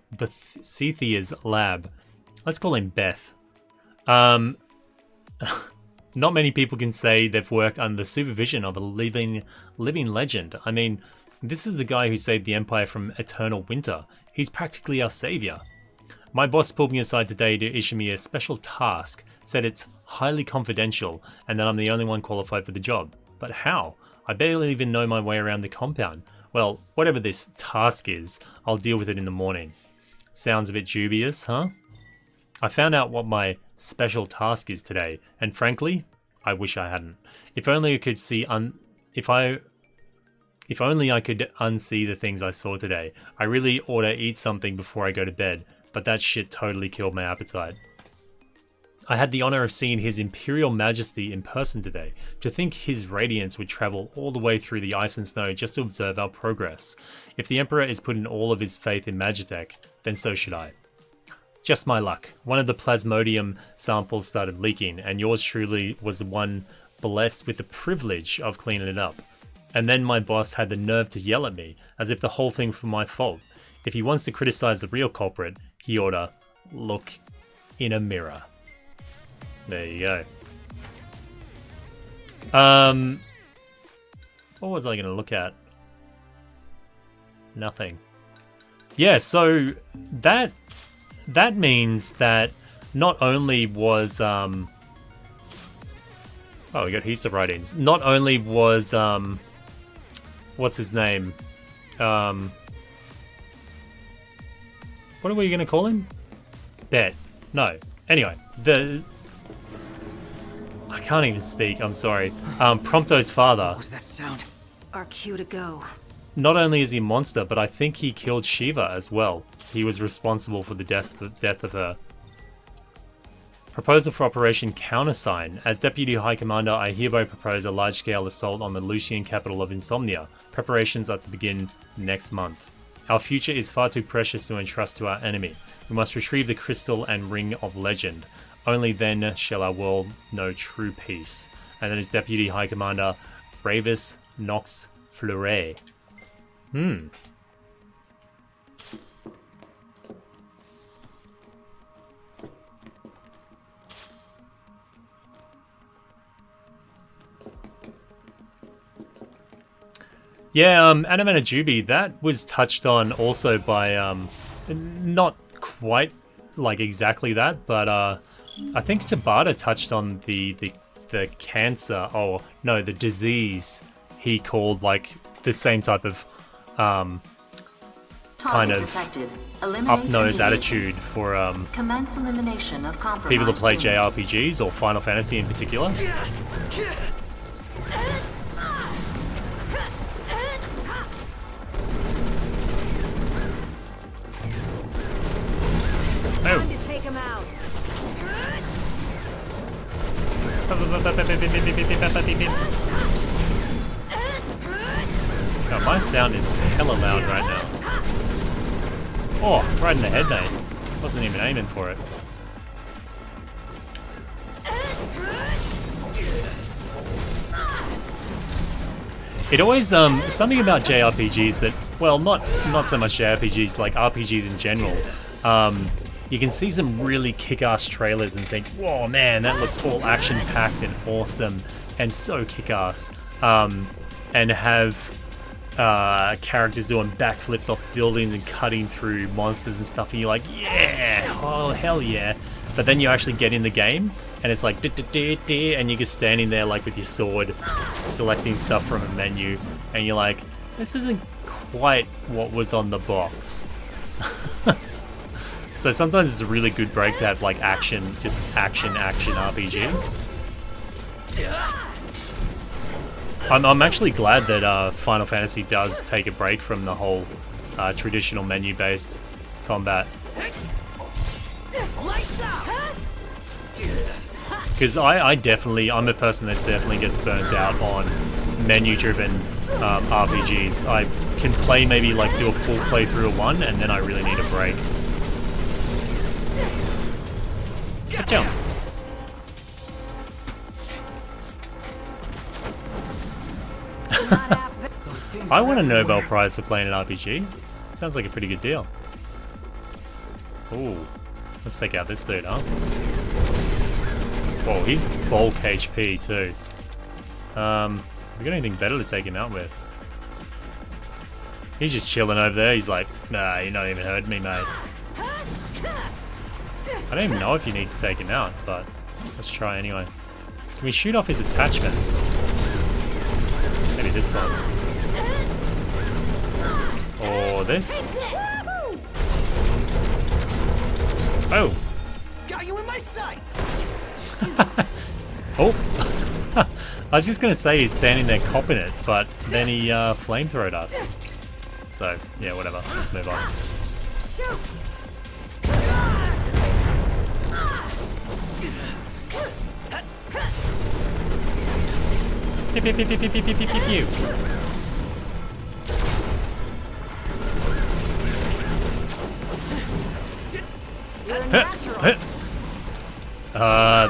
lab. Let's call him Beth. Not many people can say they've worked under the supervision of a living legend. I mean, this is the guy who saved the Empire from eternal winter. He's practically our savior. My boss pulled me aside today to issue me a special task, said it's highly confidential, and that I'm the only one qualified for the job. But how? I barely even know my way around the compound. Well, whatever this task is, I'll deal with it in the morning. Sounds a bit dubious, huh? I found out what my special task is today, and frankly, I wish I hadn't. If only I could see if only I could unsee the things I saw today. I really ought to eat something before I go to bed, but that shit totally killed my appetite. I had the honor of seeing His Imperial Majesty in person today. To think his radiance would travel all the way through the ice and snow just to observe our progress. If the Emperor is putting all of his faith in Magitech, then so should I. Just my luck. One of the plasmodium samples started leaking, and yours truly was the one blessed with the privilege of cleaning it up. And then my boss had the nerve to yell at me, as if the whole thing was my fault. If he wants to criticize the real culprit, he ought to look in a mirror. There you go. What was I going to look at? Nothing. Yeah, so that means that not only was oh, we got heaps of write-ins. Not only was what's his name? What are we going to call him? Bet. No. Anyway, I can't even speak, I'm sorry. Prompto's father. What was that sound? Our cue to go. Not only is he a monster, but I think he killed Shiva as well. He was responsible for the death of her. Proposal for Operation Countersign. As Deputy High Commander, I hereby propose a large-scale assault on the Lucian capital of Insomnia. Preparations are to begin next month. Our future is far too precious to entrust to our enemy. We must retrieve the crystal and ring of legend. Only then shall our world know true peace. And then his Deputy High Commander, Bravis Nox Fleuret. Yeah, Animanajubi, that was touched on also by, not quite like exactly that, but I think Tabata touched on the cancer, oh no, the disease he called like the same type of kind of up-nose attitude for Commence elimination of people that play JRPGs or Final Fantasy in particular. Time to take him out. Oh, my sound is hella loud right now. Oh, right in the head, mate. Wasn't even aiming for it. It always, something about JRPGs that, well, not so much JRPGs, like RPGs in general, you can see some really kick-ass trailers and think, whoa man, that looks all action-packed and awesome and so kick-ass. And have characters doing backflips off buildings and cutting through monsters and stuff, and you're like, yeah, oh hell yeah. But then you actually get in the game and it's like and you're just standing there like with your sword selecting stuff from a menu, and you're like, this isn't quite what was on the box. So sometimes it's a really good break to have like action, just action RPGs. I'm actually glad that Final Fantasy does take a break from the whole traditional menu-based combat. Because I'm a person that definitely gets burnt out on menu-driven RPGs. I can play maybe like do a full playthrough of one, and then I really need a break. Good jump. I won a Nobel Prize for playing an RPG. Sounds like a pretty good deal. Ooh, let's take out this dude, huh? Whoa, he's bulk HP too. We got anything better to take him out with? He's just chilling over there. He's like, nah, you're not even hurting me, mate. I don't even know if you need to take him out, but let's try anyway. Can we shoot off his attachments? Maybe this one. Or this? Oh! Got you in my sights. Oh! I was just gonna say he's standing there copping it, but then he flamethrowed us. So, yeah, whatever. Let's move on. Pew, pew, pew, pew, pew, pew, pew, pew, pew.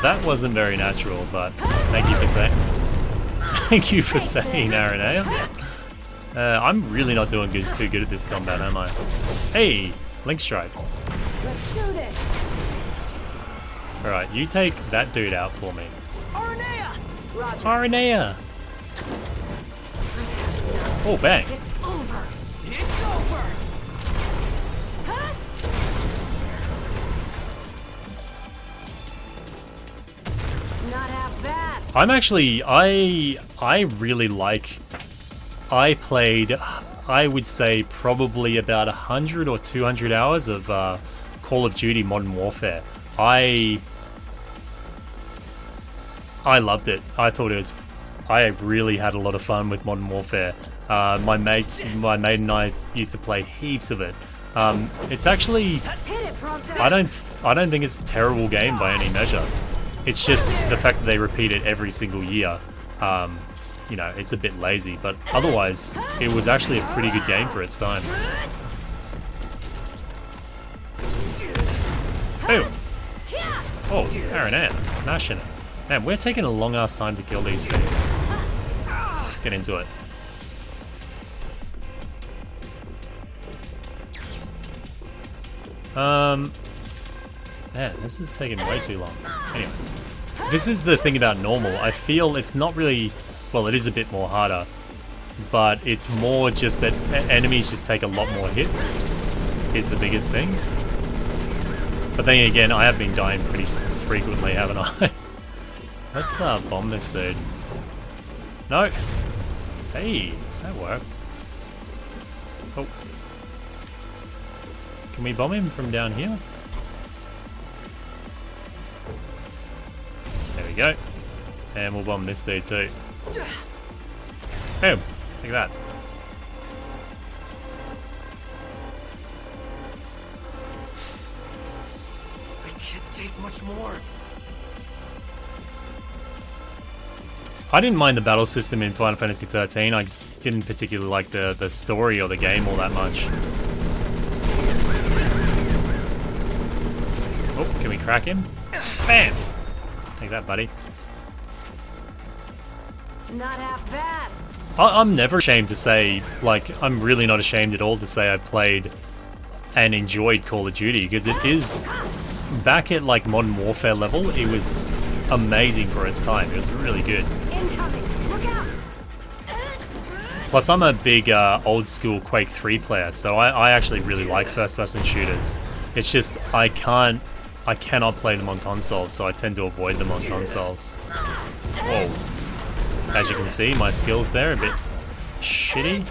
That wasn't very natural, but thank you for saying. Thank you for saying, Aranea. I'm really not doing too good at this combat, am I? Hey, Link Strike. Let's do this. All right, you take that dude out for me. Aranea! Roger. Aranea. Oh, bang. It's over. It's over! Not half bad. I'm actually, I really like, I played, I would say probably about 100 or 200 hours of Call of Duty Modern Warfare. I loved it. I thought it was, I really had a lot of fun with Modern Warfare. My mate and I used to play heaps of it. It's actually, Hit it, Prompto. I don't think it's a terrible game by any measure. It's just the fact that they repeat it every single year. You know, it's a bit lazy, but otherwise, it was actually a pretty good game for its time. Boom! Oh, Aranea, smashing it. Man, we're taking a long ass time to kill these things. Let's get into it. Man, this is taking way too long. Anyway, this is the thing about normal. I feel it's not really, well, it is a bit more harder, but it's more just that enemies just take a lot more hits is the biggest thing. But then again, I have been dying pretty frequently, haven't I? Let's bomb this dude. No. Hey, that worked. Oh. Can we bomb him from down here? There we go. And we'll bomb this dude too. Boom. Look at that. I can't take much more. I didn't mind the battle system in Final Fantasy 13. I just didn't particularly like the story or the game all that much. Oh, can we crack him? Bam! Take that, buddy. Not half bad. I'm never ashamed to say, like, I'm really not ashamed at all to say I played and enjoyed Call of Duty, because it is back at like Modern Warfare level. It was amazing for its time. It was really good. Incoming! Look out! Plus, I'm a big old school Quake 3 player, so I actually really like first person shooters. It's just I cannot play them on consoles, so I tend to avoid them on consoles. Whoa. As you can see, my skills there are a bit shitty.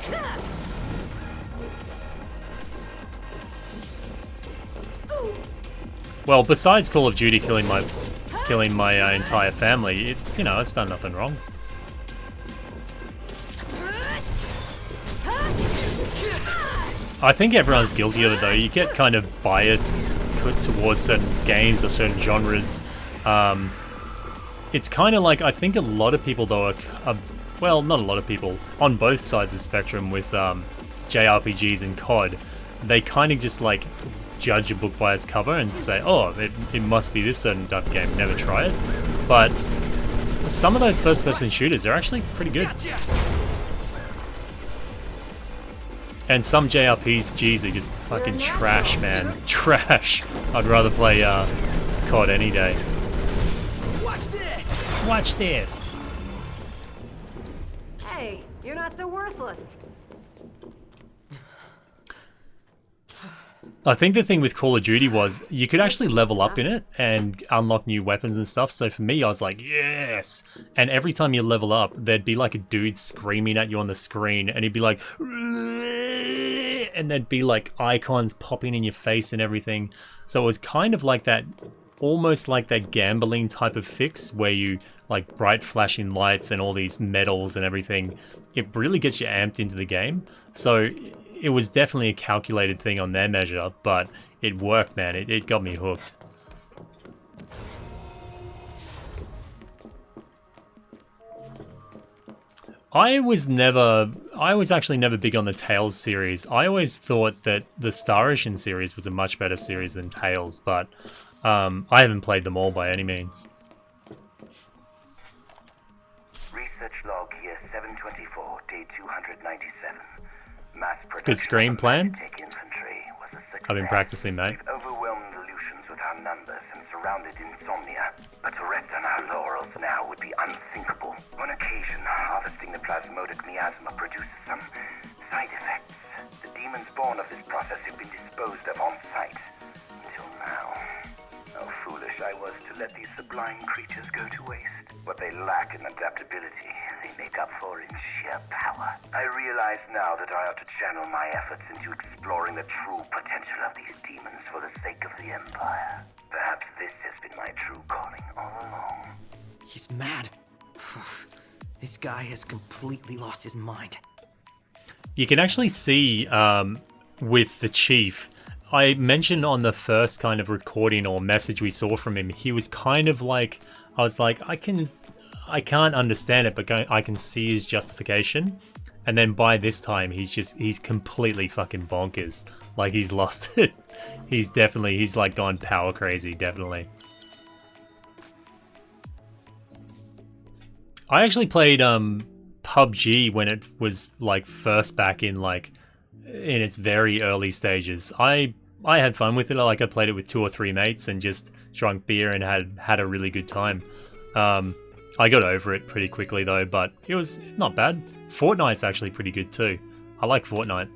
Well, besides Call of Duty killing my entire family, it's done nothing wrong. I think everyone's guilty of it though. You get kind of biased towards certain games or certain genres. It's kind of like, I think a lot of people though are well, not a lot of people, on both sides of the spectrum with JRPGs and COD, they kind of just like judge a book by its cover and say, oh, it must be this certain type of game, never try it. But some of those first-person shooters are actually pretty good. And some JRPGs are just fucking trash, man. Trash. I'd rather play COD any day. Watch this! Watch this! Hey, you're not so worthless. I think the thing with Call of Duty was you could actually level up in it and unlock new weapons and stuff. So for me, I was like, yes! And every time you level up, there'd be like a dude screaming at you on the screen and he'd be like, and there'd be like icons popping in your face and everything. So it was kind of like that, almost like that gambling type of fix where you like bright flashing lights and all these medals and everything. It really gets you amped into the game. So it was definitely a calculated thing on their measure, but it worked, man. It got me hooked. I was actually never big on the Tales series. I always thought that the Star Ocean series was a much better series than Tales, but I haven't played them all by any means. Research log here 724, day 297. Mass Good screen plan. Was a success. I've been practicing, mate. We've overwhelmed illusions with our numbers and surrounded insomnia. But to rest on our laurels now would be unthinkable. On occasion, harvesting the plasmodic miasma produces some side effects. The demons born of this process have been disposed of on site. Until now. How foolish I was to let these sublime creatures go to waste. What they lack in adaptability, they make up for in sheer power. I realize now that I ought to channel my efforts into exploring the true potential of these demons for the sake of the Empire. Perhaps this has been my true calling all along. He's mad. This guy has completely lost his mind. You can actually see with the Chief, I mentioned on the first kind of recording or message we saw from him, he was kind of like, I was like, I can't understand it, but I can see his justification. And then by this time, he's completely fucking bonkers. Like, he's lost it. He's like gone power crazy, definitely. I actually played PUBG when it was like first back in its very early stages. I had fun with it. I played it with 2 or 3 mates and just drank beer and had a really good time. I got over it pretty quickly though, but it was not bad. Fortnite's actually pretty good too. I like Fortnite.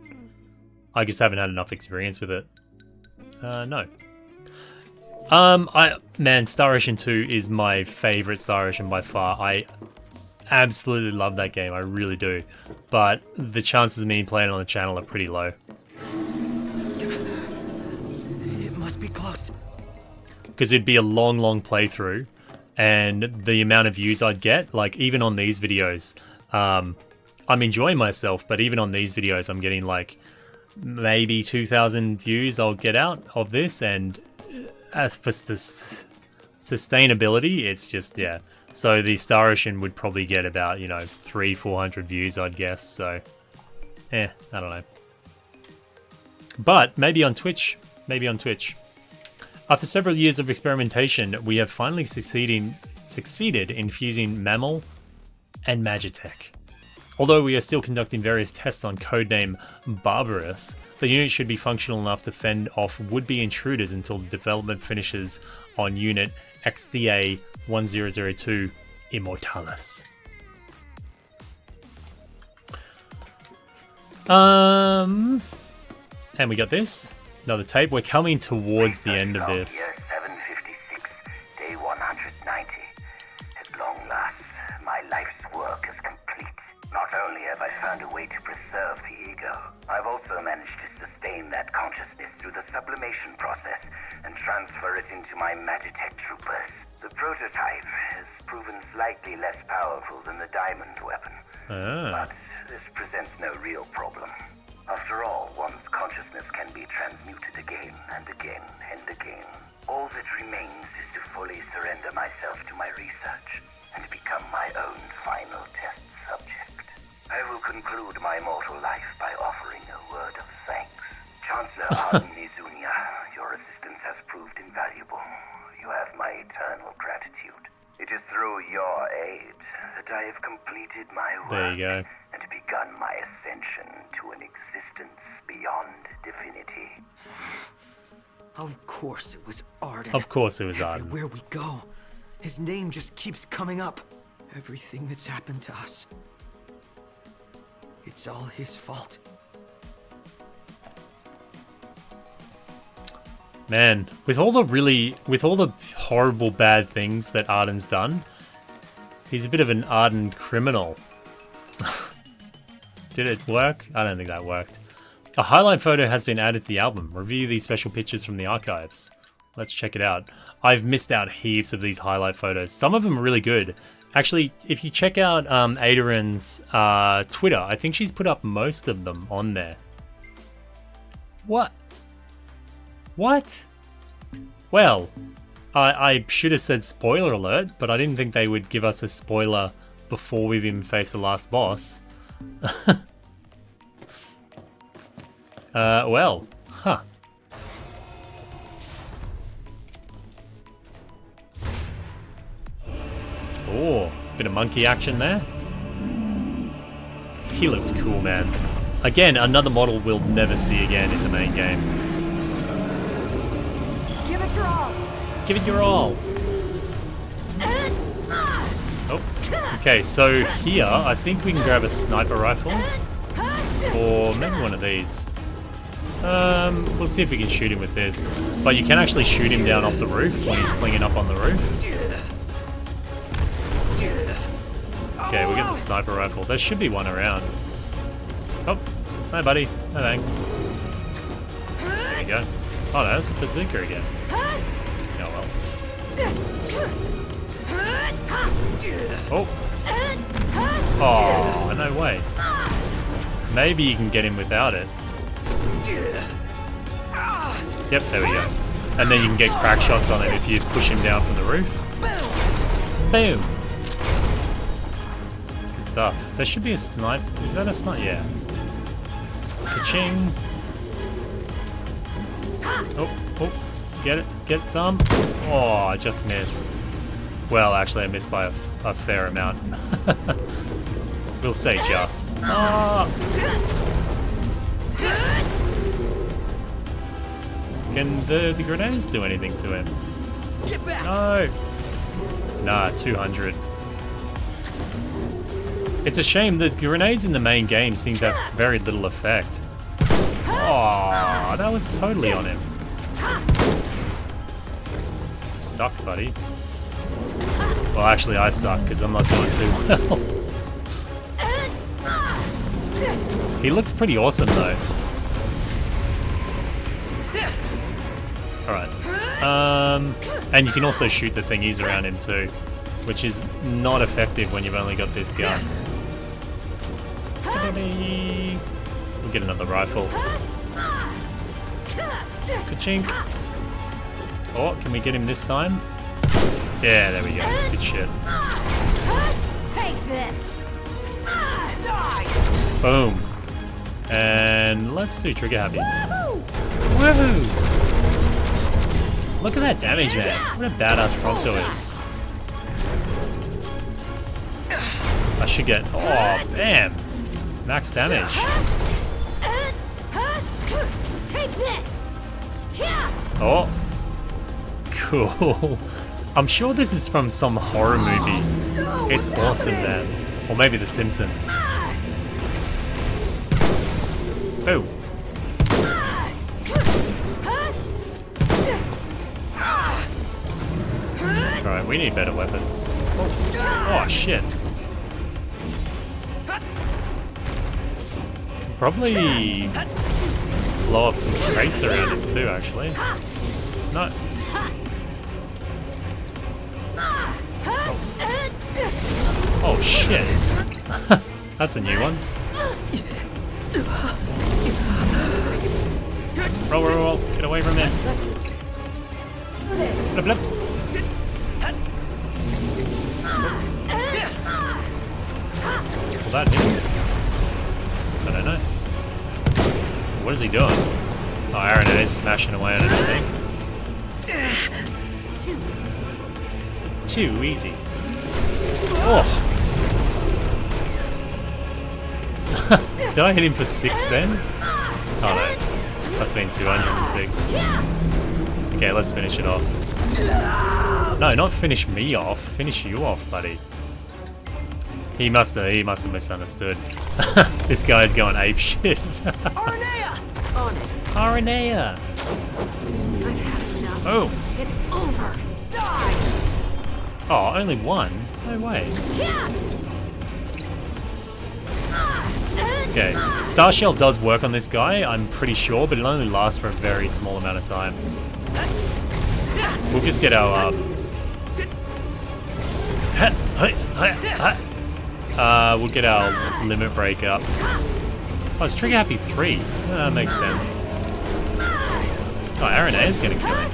I just haven't had enough experience with it. No. Man, Star Ocean 2 is my favorite Star Ocean by far. I absolutely love that game, I really do. But the chances of me playing it on the channel are pretty low. It must be close. Because it'd be a long playthrough, and the amount of views I'd get, like even on these videos, I'm enjoying myself, but even on these videos I'm getting like maybe 2,000 views I'll get out of this, and as for sustainability, it's just, yeah. So the Star Ocean would probably get about, 300-400 views, I'd guess, so I don't know. But maybe on Twitch. After several years of experimentation, we have finally succeeded in fusing mammal and magitech. Although we are still conducting various tests on codename Barbarous, the unit should be functional enough to fend off would-be intruders until the development finishes on Unit XDA 1002 Immortalis. And we got this. Another tape. We're coming towards the end of this. Year 756, day 190. At long last, my life's work is complete. Not only have I found a way to preserve the ego, I've also managed to sustain that consciousness through the sublimation process and transfer it into my Magitech troopers. The prototype has proven slightly less powerful than the diamond weapon, but this presents no real problem. After all, one's consciousness can be transmuted again and again and again. All that remains is to fully surrender myself to my research and become my own final test subject. I will conclude my mortal life by offering a word of thanks. Chancellor Arden Izunia, your assistance has proved invaluable. You have my eternal gratitude. It is through your aid that I have completed my work. There you go. And begun my ascension to an existence beyond divinity. Of course it was Arden. Of course it was Arden. Everywhere we go, his name just keeps coming up. Everything that's happened to us. It's all his fault. Man, with all the horrible bad things that Arden's done, he's a bit of an Arden criminal. Did it work? I don't think that worked. A highlight photo has been added to the album. Review these special pictures from the archives. Let's check it out. I've missed out heaps of these highlight photos. Some of them are really good. Actually, if you check out Adrian's Twitter, I think she's put up most of them on there. What? What? Well, I should have said spoiler alert, but I didn't think they would give us a spoiler before we've even faced the last boss. Well, huh. Oh, bit of monkey action there. He looks cool, man. Again, another model we'll never see again in the main game. Give it your all. Give it your all. Oh, okay, so here, I think we can grab a sniper rifle. Or maybe one of these. We'll see if we can shoot him with this. But you can actually shoot him down off the roof when he's clinging up on the roof. Okay, we'll get the sniper rifle. There should be one around. Oh, hi buddy. No thanks. There we go. Oh no, that's a bazooka again. Oh well. Oh. Oh, no way. Maybe you can get him without it. Yep, there we go. And then you can get crack shots on him if you push him down from the roof. Boom. Good stuff. There should be a snipe. Is that a snipe? Yeah. Ka-ching. Oh, oh. Get it. Get some. Oh, I just missed. Well, actually, I missed by a fair amount. We'll say just. Oh. Can the grenades do anything to him? Get back! No. Nah, 200. It's a shame that grenades in the main game seem to have very little effect. Oh, that was totally on him. Suck, buddy. Well, actually, I suck because I'm not doing too well. He looks pretty awesome, though. Alright. And you can also shoot the thingies around him, too, which is not effective when you've only got this gun. We'll get another rifle. Ka-chink. Oh, can we get him this time? Yeah, there we go. Good shit. Take this. Boom. And let's do trigger happy. Woohoo! Look at that damage, man. What a badass Prompto is. I should get... Oh, bam. Max damage. Take this. Oh. Cool. I'm sure this is from some horror movie. It's awesome, man. Or maybe The Simpsons. Oh. Alright, we need better weapons. Oh, shit. Probably blow up some crates around it too, actually. No. Oh shit. That's a new one. Roll, roll, roll. Get away from there. Let's do this. Blip, blip. Will that hit? I don't know. What is he doing? Oh, Aaron is smashing away on everything. Too easy. Oh. Did I hit him for 6 then? Oh no. Must have been 206. Okay, let's finish it off. No, not finish me off. Finish you off, buddy. He must have misunderstood. This guy's going ape shit. Arnea! On it. Aranea! I've had enough. Oh. It's over. Die. Oh, only one? No way. Okay, Star Shell does work on this guy, I'm pretty sure, but it only lasts for a very small amount of time. We'll just get our we'll get our limit break up. Oh, it's Trigger Happy 3. That makes sense. Oh, Aaron A is gonna kill him.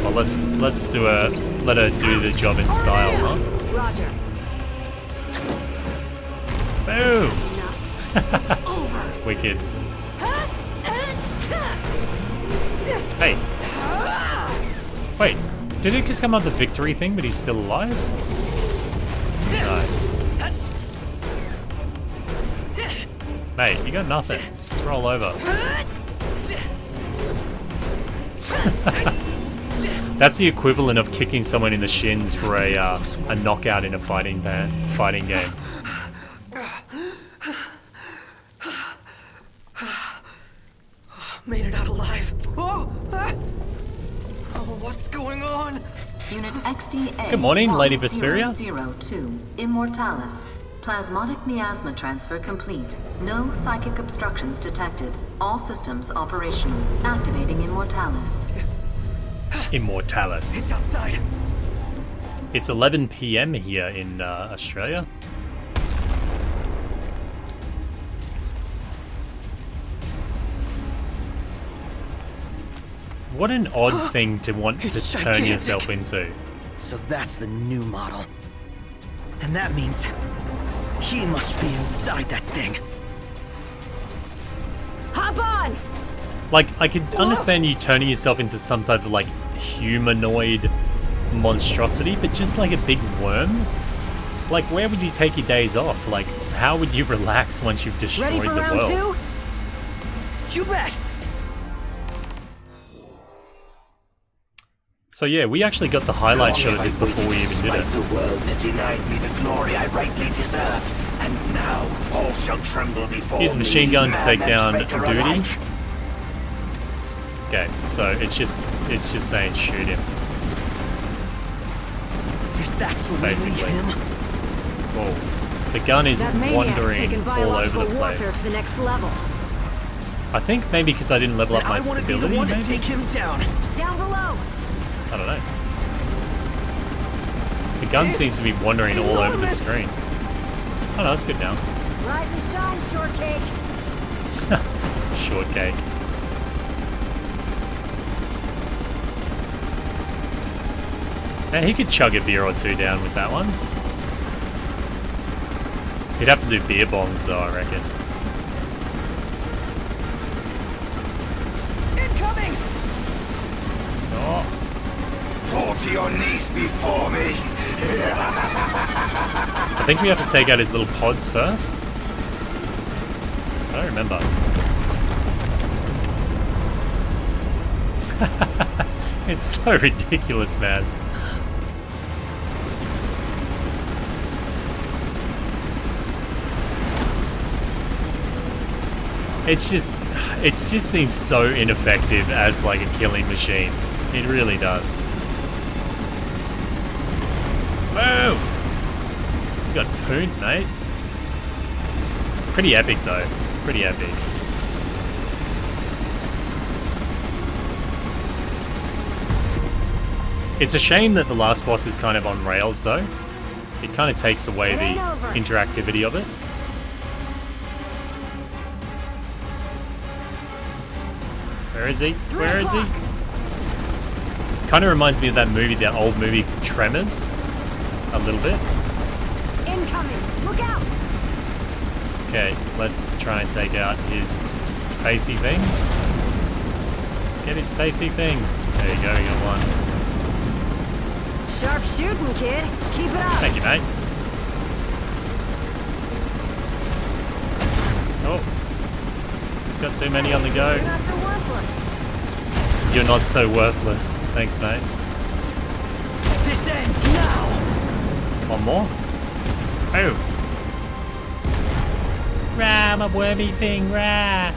Well, let's do let her do the job in style, huh? Roger. Boom! Over. Wicked. Hey. Wait, did it just come up the victory thing, but he's still alive? No. Mate, you got nothing. Just roll over. That's the equivalent of kicking someone in the shins for a knockout in a fighting game. Made it out alive. Oh, what's going on? Unit XDA. Good morning, Lady Vesperia. 002, Immortalis. Plasmatic miasma transfer complete. No psychic obstructions detected. All systems operational. Activating Immortalis. Immortalis. It's outside. It's 11 PM here in Australia. What an odd thing to want to It's turn gigantic. yourself into. So that's the new model. And that means he must be inside that thing. Hop on. Like, I could understand you turning yourself into some type of, like, humanoid monstrosity, but just like a big worm? Like, where would you take your days off? Like, how would you relax once you've destroyed Ready for the round world? 2? You bet. So yeah, we actually got the highlight shot of this before we even did it. The world that denied me the glory I rightly deserve, and now all shall tremble before Here's a machine me, gun to man take and down maker Duty. alike. Okay, so it's just saying shoot him, If that's really basically. him, Whoa. The gun is That maniac's wandering taken all over biological the warfare place. to the next level. I think maybe because I didn't level then up my I want to be the stability, one to maybe? take him down. Down below. I don't know. The gun seems to be wandering all over the enormous. screen. Oh no, it's good now. Rise and shine, shortcake. Shortcake. Man, he could chug a beer or two down with that one. He'd have to do beer bongs though, I reckon. Incoming! Oh, Fall to your knees before me. I think we have to take out his little pods first. I don't remember. It's so ridiculous, man. It just seems so ineffective as like a killing machine. It really does. Whoa! You got pooned, mate. Pretty epic though. Pretty epic. It's a shame that the last boss is kind of on rails though. It kind of takes away the interactivity of it. Where is he? Where is he? Kind of reminds me of that movie, that old movie Tremors. A little bit. Incoming! Look out! Okay, let's try and take out his facey things. Get his facey thing. There you go, you got one. Sharp shooting, kid. Keep it up. Thank you, mate. Oh. He's got too many on the go. You're not so worthless. You're not so worthless. Thanks, mate. This ends now! One more. Oh. Rah, my wormy thing, rah.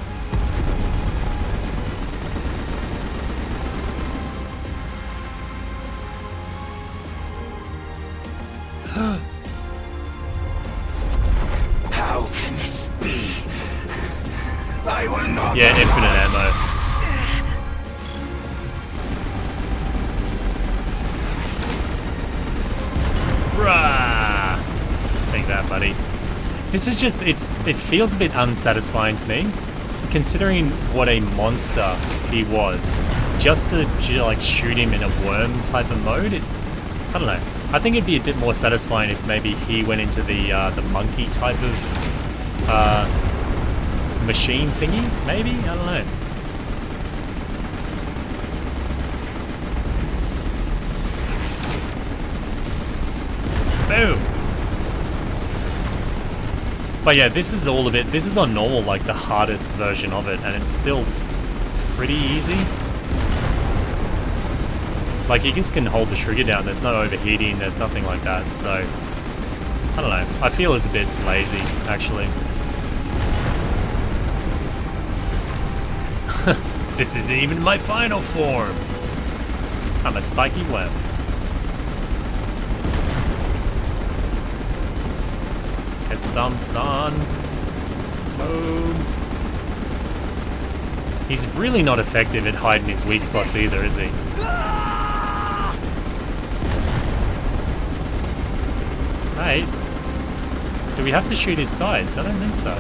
How can this be? I will not. Yeah, infinite ammo. Rah! Take that, buddy. This is just, it feels a bit unsatisfying to me, considering what a monster he was. Just to like shoot him in a worm type of mode, I don't know. I think it'd be a bit more satisfying if maybe he went into the monkey type of machine thingy, maybe? I don't know. Boom! But yeah, this is all of it. This is on normal, like the hardest version of it, and it's still pretty easy. Like, you just can hold the trigger down. There's no overheating. There's nothing like that. So, I don't know. I feel it's a bit lazy, actually. This isn't even my final form. I'm a spiky web. Get some sun. Boom. He's really not effective at hiding his weak spots either, is he? Hey, do we have to shoot his sides? I don't think so.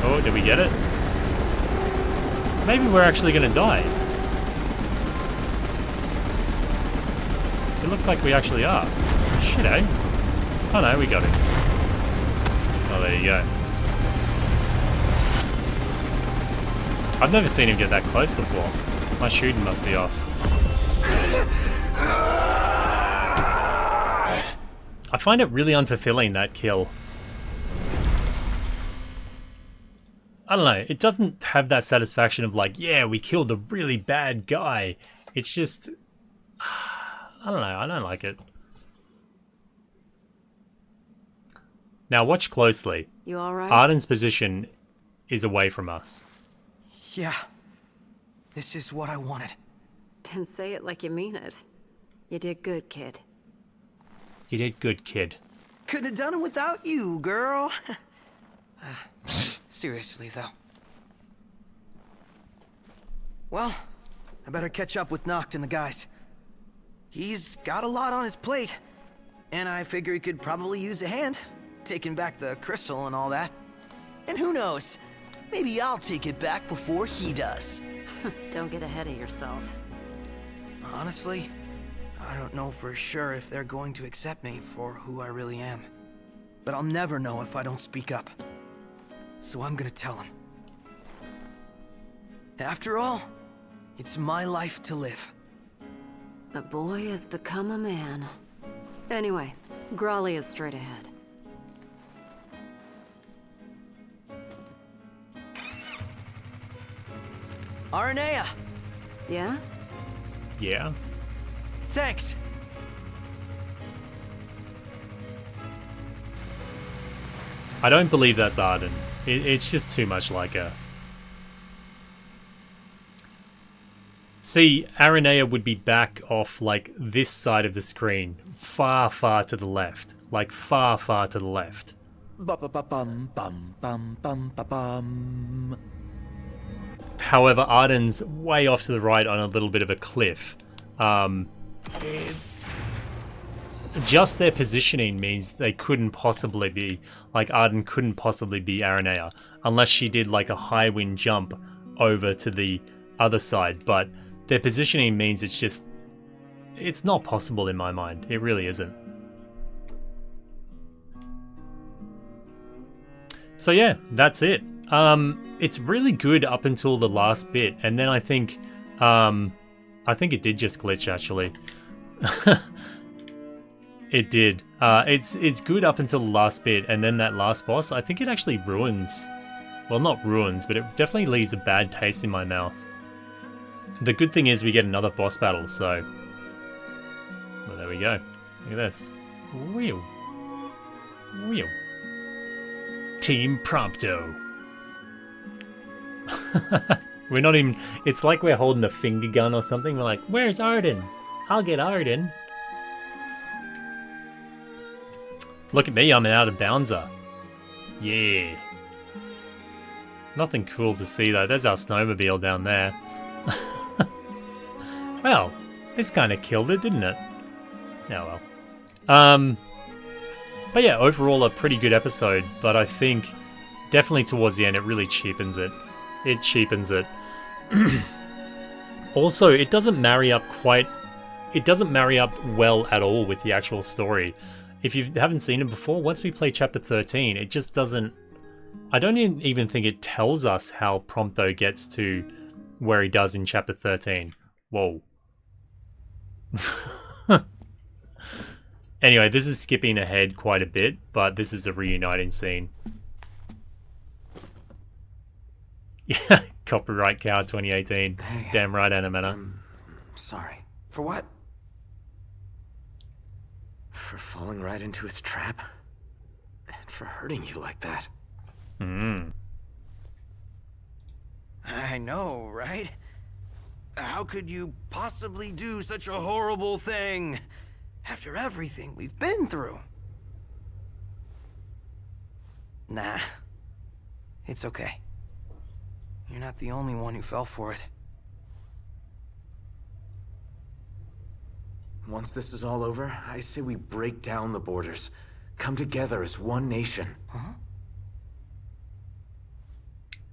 Oh, did we get it? Maybe we're actually gonna die. It looks like we actually are. Shit, eh? Oh no, we got it. Oh, there you go. I've never seen him get that close before. My shooting must be off. I find it really unfulfilling, that kill. I don't know, it doesn't have that satisfaction of like, yeah, we killed a really bad guy. It's just, I don't know, I don't like it. Now watch closely. You alright? Arden's position is away from us. Yeah. This is what I wanted. Then say it like you mean it. You did good, kid. You did good, kid. Couldn't have done it without you, girl. Seriously, though. Well, I better catch up with Noct and the guys. He's got a lot on his plate, and I figure he could probably use a hand, taking back the crystal and all that. And who knows, maybe I'll take it back before he does. Don't get ahead of yourself. Honestly, I don't know for sure if they're going to accept me for who I really am. But I'll never know if I don't speak up. So I'm gonna tell them. After all, it's my life to live. The boy has become a man. Anyway, Grolly is straight ahead. Aranea! Yeah? Yeah. Thanks! I don't believe that's Arden. It's just too much like her. See, Aranea would be back off, like, this side of the screen. Far, far to the left. Like, far, far to the left. Ba-ba-ba-bum-bum-bum-bum-bum. However, Arden's way off to the right on a little bit of a cliff. Just their positioning means they couldn't possibly be, like, Arden couldn't possibly be Aranea, unless she did, like, a high wind jump over to the other side, but their positioning means it's not possible in my mind. It really isn't. So yeah, that's it. It's really good up until the last bit, and then I think it did just glitch actually. It did. It's good up until the last bit, and then that last boss, I think it actually ruins. Well, not ruins, but it definitely leaves a bad taste in my mouth. The good thing is we get another boss battle, so... Well, there we go. Look at this. Wheel. Wheel. Team Prompto. We're not even... It's like we're holding a finger gun or something. We're like, where's Arden? I'll get Arden. Look at me, I'm an out-of-boundser. Yeah. Nothing cool to see though. There's our snowmobile down there. Well, this kind of killed it, didn't it? Oh well. But yeah, overall a pretty good episode, but I think definitely towards the end it really cheapens it. It cheapens it. Also, it doesn't marry up well at all with the actual story. If you haven't seen it before, once we play chapter 13, it just doesn't... I don't even think it tells us how Prompto gets to where he does in chapter 13. Whoa. Anyway, this is skipping ahead quite a bit, but this is a reuniting scene. Yeah, copyright cow 2018. Hey, Damn right, Animator. I'm sorry. For what? For falling right into his trap. And for hurting you like that. I know, right? How could you possibly do such a horrible thing after everything we've been through? Nah, it's okay. You're not the only one who fell for it. Once this is all over, I say we break down the borders. Come together as one nation. Huh?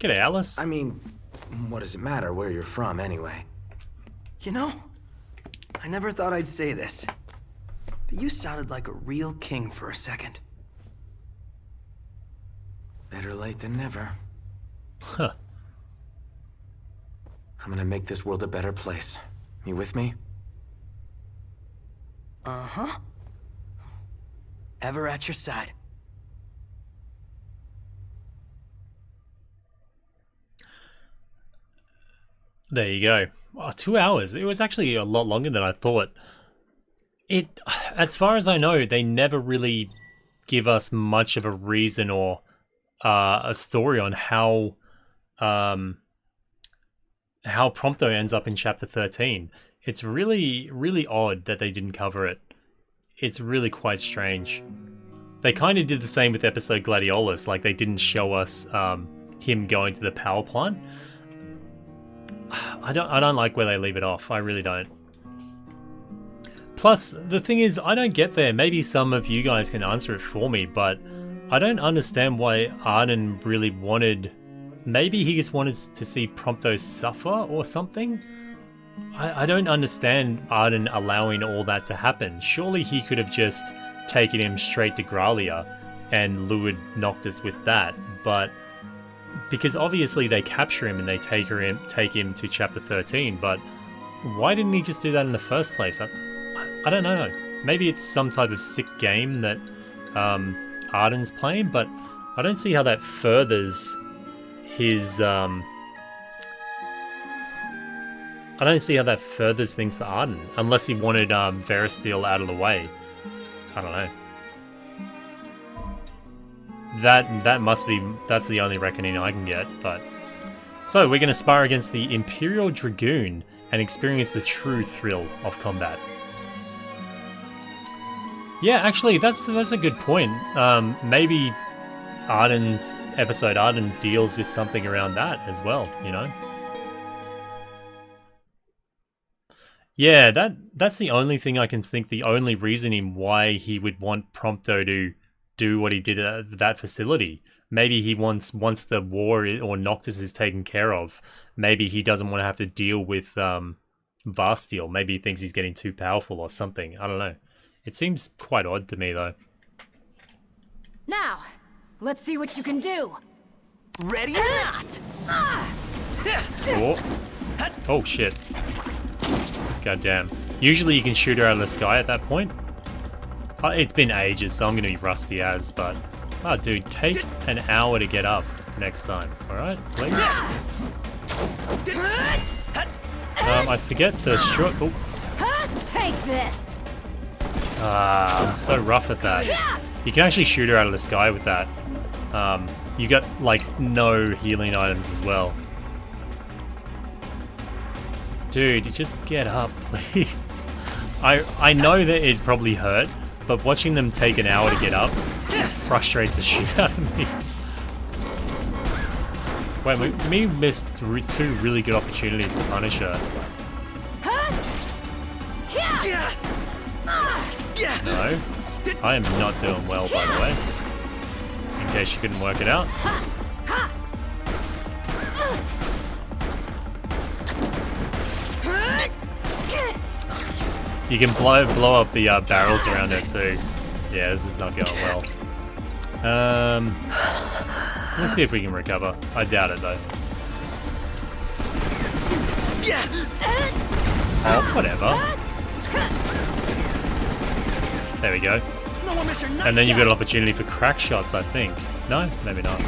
G'day, Alice. I mean, what does it matter where you're from anyway? You know, I never thought I'd say this, but you sounded like a real king for a second. Better late than never. Huh. I'm gonna make this world a better place. You with me? Uh-huh. Ever at your side. There you go. Oh, 2 hours. It was actually a lot longer than I thought. As far as I know, they never really give us much of a reason or a story on how Prompto ends up in chapter 13. It's really, really odd that they didn't cover it. It's really quite strange. They kind of did the same with episode Gladiolus, like they didn't show us him going to the power plant. I don't like where they leave it off. I really don't. Plus, the thing is, I don't get there. Maybe some of you guys can answer it for me, but I don't understand why Arden really wanted... Maybe he just wanted to see Prompto suffer or something? I don't understand Arden allowing all that to happen. Surely he could have just taken him straight to Gralia and lured Noctis with that, but... Because obviously they capture him and they take him to chapter 13, but why didn't he just do that in the first place? I don't know. Maybe it's some type of sick game that Arden's playing, but I don't see how that furthers his... I don't see how that furthers things for Arden, unless he wanted Veristeel out of the way. I don't know. That must be... That's the only reckoning I can get, but... So, we're going to spar against the Imperial Dragoon and experience the true thrill of combat. Yeah, actually, that's a good point. Maybe Arden's episode, Arden deals with something around that as well, you know? Yeah, that's the only thing I can think, the only reasoning why he would want Prompto to do what he did at that facility. Maybe he once the war or Noctis is taken care of, maybe he doesn't want to have to deal with Varsteel. Maybe he thinks he's getting too powerful or something. I don't know. It seems quite odd to me, though. Now, let's see what you can do. Ready or not? Oh shit. God damn. Usually you can shoot her out of the sky at that point. It's been ages, so I'm going to be rusty as, but... Oh, dude, take an hour to get up next time. Alright, please? I forget the short... Oh. Take this! I'm so rough at that. You can actually shoot her out of the sky with that. You got, like, no healing items as well. Dude, you just get up, please. I know that it'd probably hurt, but watching them take an hour to get up frustrates the shit out of me. Wait, we missed two really good opportunities to punish her. No, I am not doing well, by the way. In case you couldn't work it out. You can blow up the barrels around her too. Yeah, this is not going well. Let's see if we can recover. I doubt it though. Oh, whatever. There we go. And then you've got an opportunity for crack shots, I think. No? Maybe not.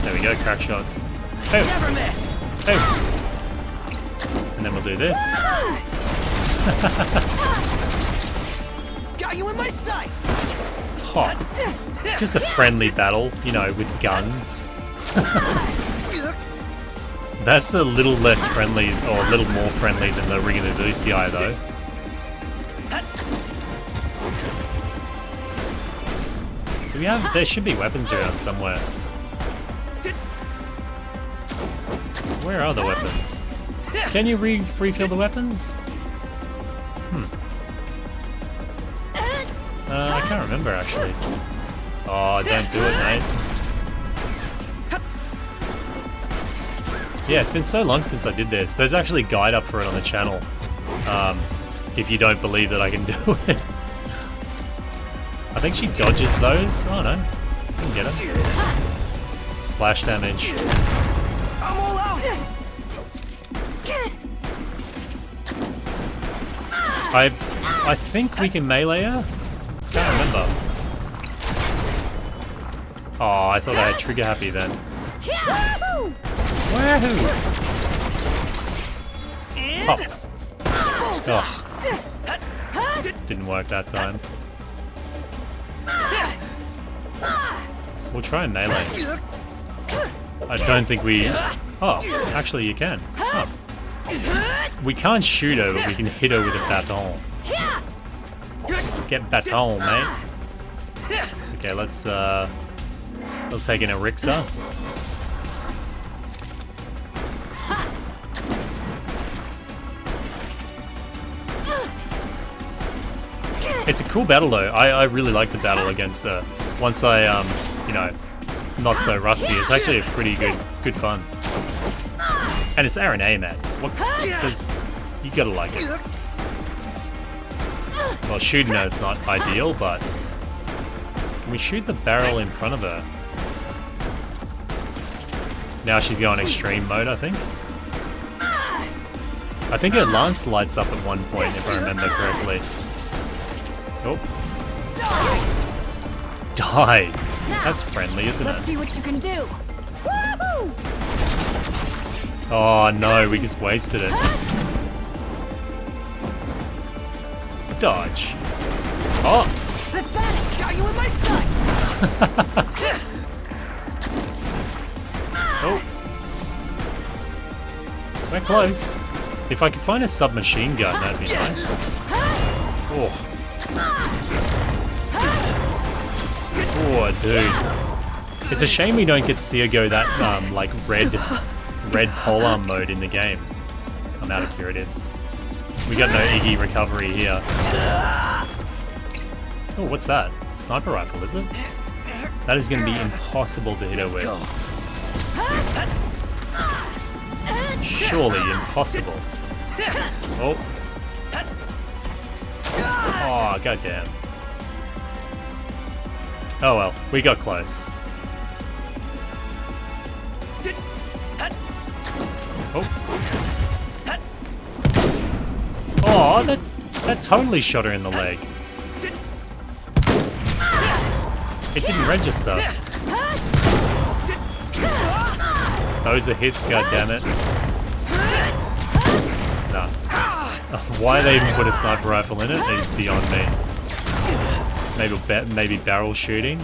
There we go, crack shots. Oh. Never miss. Oh. And then we'll do this. Got you in my sights. Oh. Just a friendly battle, you know, with guns. That's a little less friendly, or a little more friendly than the Ring of the Luci, though. Do we have... There should be weapons around somewhere. Where are the weapons? Can you refill the weapons? I can't remember, actually. Oh, don't do it, mate. Yeah, it's been so long since I did this. There's actually a guide up for it on the channel. If you don't believe that I can do it. I think she dodges those. Oh no, didn't get her. Splash damage. I'm all out. I think we can melee her. Can't remember. Oh, I thought I had trigger happy then. Wahoo! Oh. Oh. Didn't work that time. We'll try and melee. I don't think we... Oh, actually you can. Oh. We can't shoot her, but we can hit her with a baton. Get baton, mate. Okay, let's we'll take an Erixa. It's a cool battle though. I really like the battle against her. Once I you know, not so rusty, it's actually a pretty good fun. And it's RNA, man. What does you gotta like it. Well, shooting her is not ideal, but can we shoot the barrel in front of her? Now she's going extreme mode, I think. I think her lance lights up at one point, if I remember correctly. Oh. Die! That's friendly, isn't Let's it? see what you can do. Woohoo! Oh no, we just wasted it. Dodge. Oh! Pathetic! Got you in my sights! Oh. We're close. If I could find a submachine gun, that'd be nice. Oh. Oh, dude. It's a shame we don't get to see her go that, like, red polearm mode in the game. I'm out of curatives. We got no Iggy recovery here. Oh, what's that? Sniper rifle, is it? That is going to be impossible to hit her with. Surely impossible. Oh. Oh, goddamn. Oh well, we got close. Oh. Oh, that totally shot her in the leg. It didn't register. Those are hits, goddammit. Nah. Why they even put a sniper rifle in it is beyond me. Maybe barrel shooting.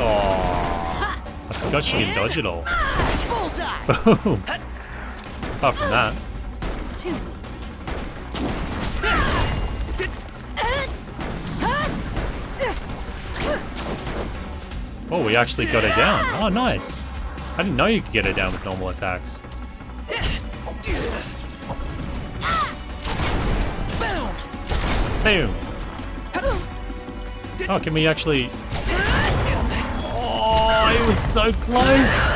Oh, I forgot she can dodge it all. Boom. Apart from that. Oh, we actually got her down. Oh, nice. I didn't know you could get her down with normal attacks. Boom. Oh, can we actually... Oh, it was so close.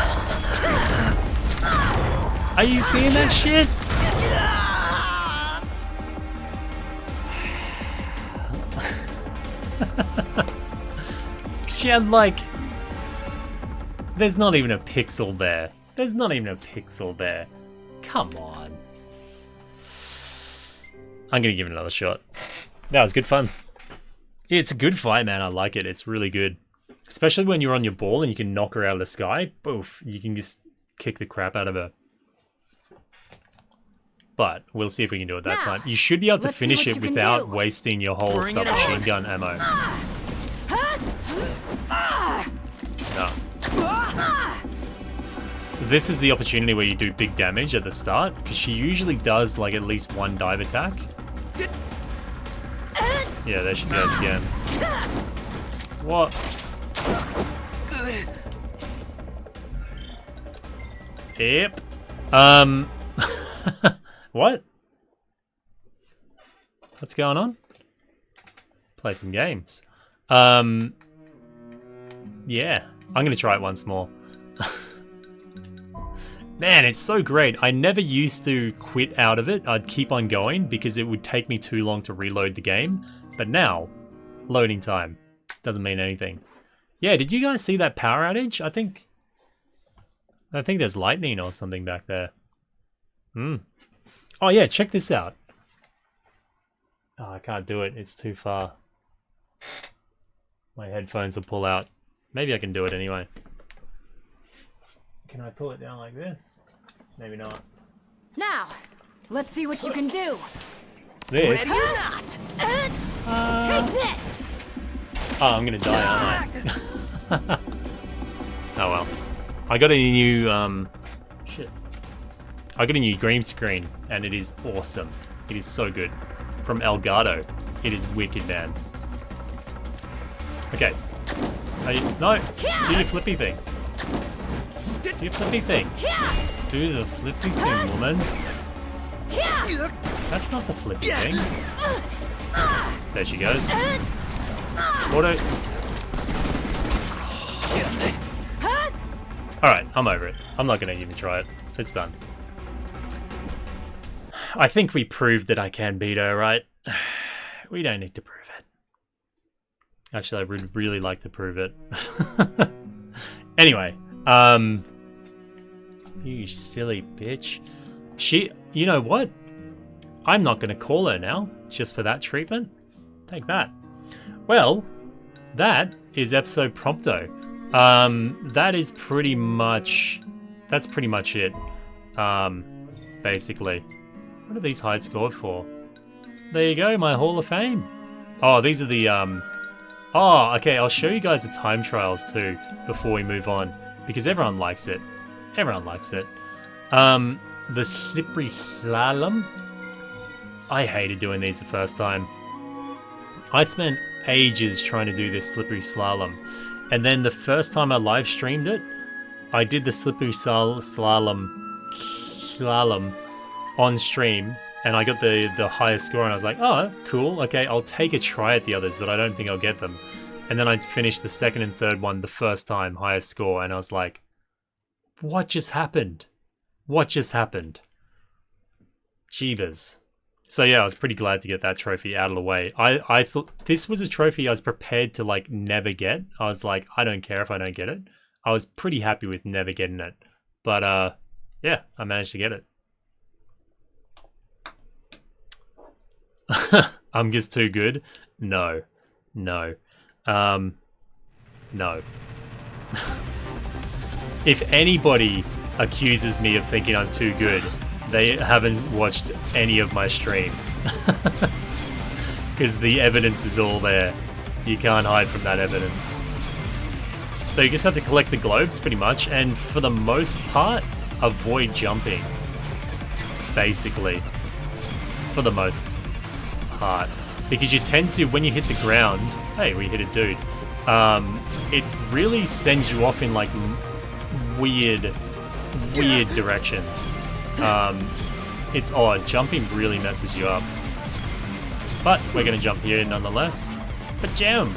Are you seeing that shit? She had like... There's not even a pixel there. There's not even a pixel there. Come on. I'm gonna give it another shot. That was good fun. It's a good fight, man. I like it. It's really good. Especially when you're on your ball and you can knock her out of the sky. Boof. You can just kick the crap out of her. But we'll see if we can do it that time. You should be able to finish it without wasting your whole submachine gun ammo. No. This is the opportunity where you do big damage at the start, because she usually does like at least one dive attack. Yeah, there she goes again. What? Yep. What? What's going on? Play some games. Yeah, I'm gonna try it once more. Man, it's so great. I never used to quit out of it. I'd keep on going because it would take me too long to reload the game. But now, loading time doesn't mean anything. Yeah, did you guys see that power outage? I think there's lightning or something back there. Oh yeah, check this out. Oh, I can't do it. It's too far. My headphones will pull out. Maybe I can do it anyway. Can I pull it down like this? Maybe not. Now, let's see what you can do. This? Ready or not? Take this. Oh, I'm gonna die, aren't I? Oh well. I got a new shit. I got a new green screen, and it is awesome. It is so good. From Elgato. It is wicked, man. Okay. No! Do your flippy thing. Do your flippy thing. Do the flippy thing, woman. That's not the flippy thing. There she goes. Auto. Alright, I'm over it. I'm not going to even try it. It's done. I think we proved that I can beat her, right? We don't need to prove it. Actually, I would really like to prove it. Anyway, you silly bitch. You know what? I'm not going to call her now, just for that treatment. Take that. Well, that is episode Prompto. That's pretty much it. Basically. What are these high scored for? There you go, my Hall of Fame. Oh, these are the, Oh, okay, I'll show you guys the time trials too, before we move on. Because everyone likes it. Everyone likes it. The slippery slalom. I hated doing these the first time. I spent ages trying to do this slippery slalom. And then the first time I live streamed it, I did the slippery slalom on stream, and I got the highest score, and I was like, oh, cool, okay, I'll take a try at the others, but I don't think I'll get them. And then I finished the second and third one the first time, highest score, and I was like, what just happened? What just happened? Jeebus. So yeah, I was pretty glad to get that trophy out of the way. I thought this was a trophy I was prepared to like never get. I was like, I don't care if I don't get it. I was pretty happy with never getting it. But yeah, I managed to get it. I'm just too good? No. No. No. If anybody accuses me of thinking I'm too good, they haven't watched any of my streams. Because the evidence is all there. You can't hide from that evidence. So you just have to collect the globes pretty much, and for the most part, avoid jumping. Basically. For the most part. Because you tend to, when you hit the ground... Hey, we hit a dude. It really sends you off in like weird directions. It's odd. Jumping really messes you up. But we're going to jump here nonetheless. But jam!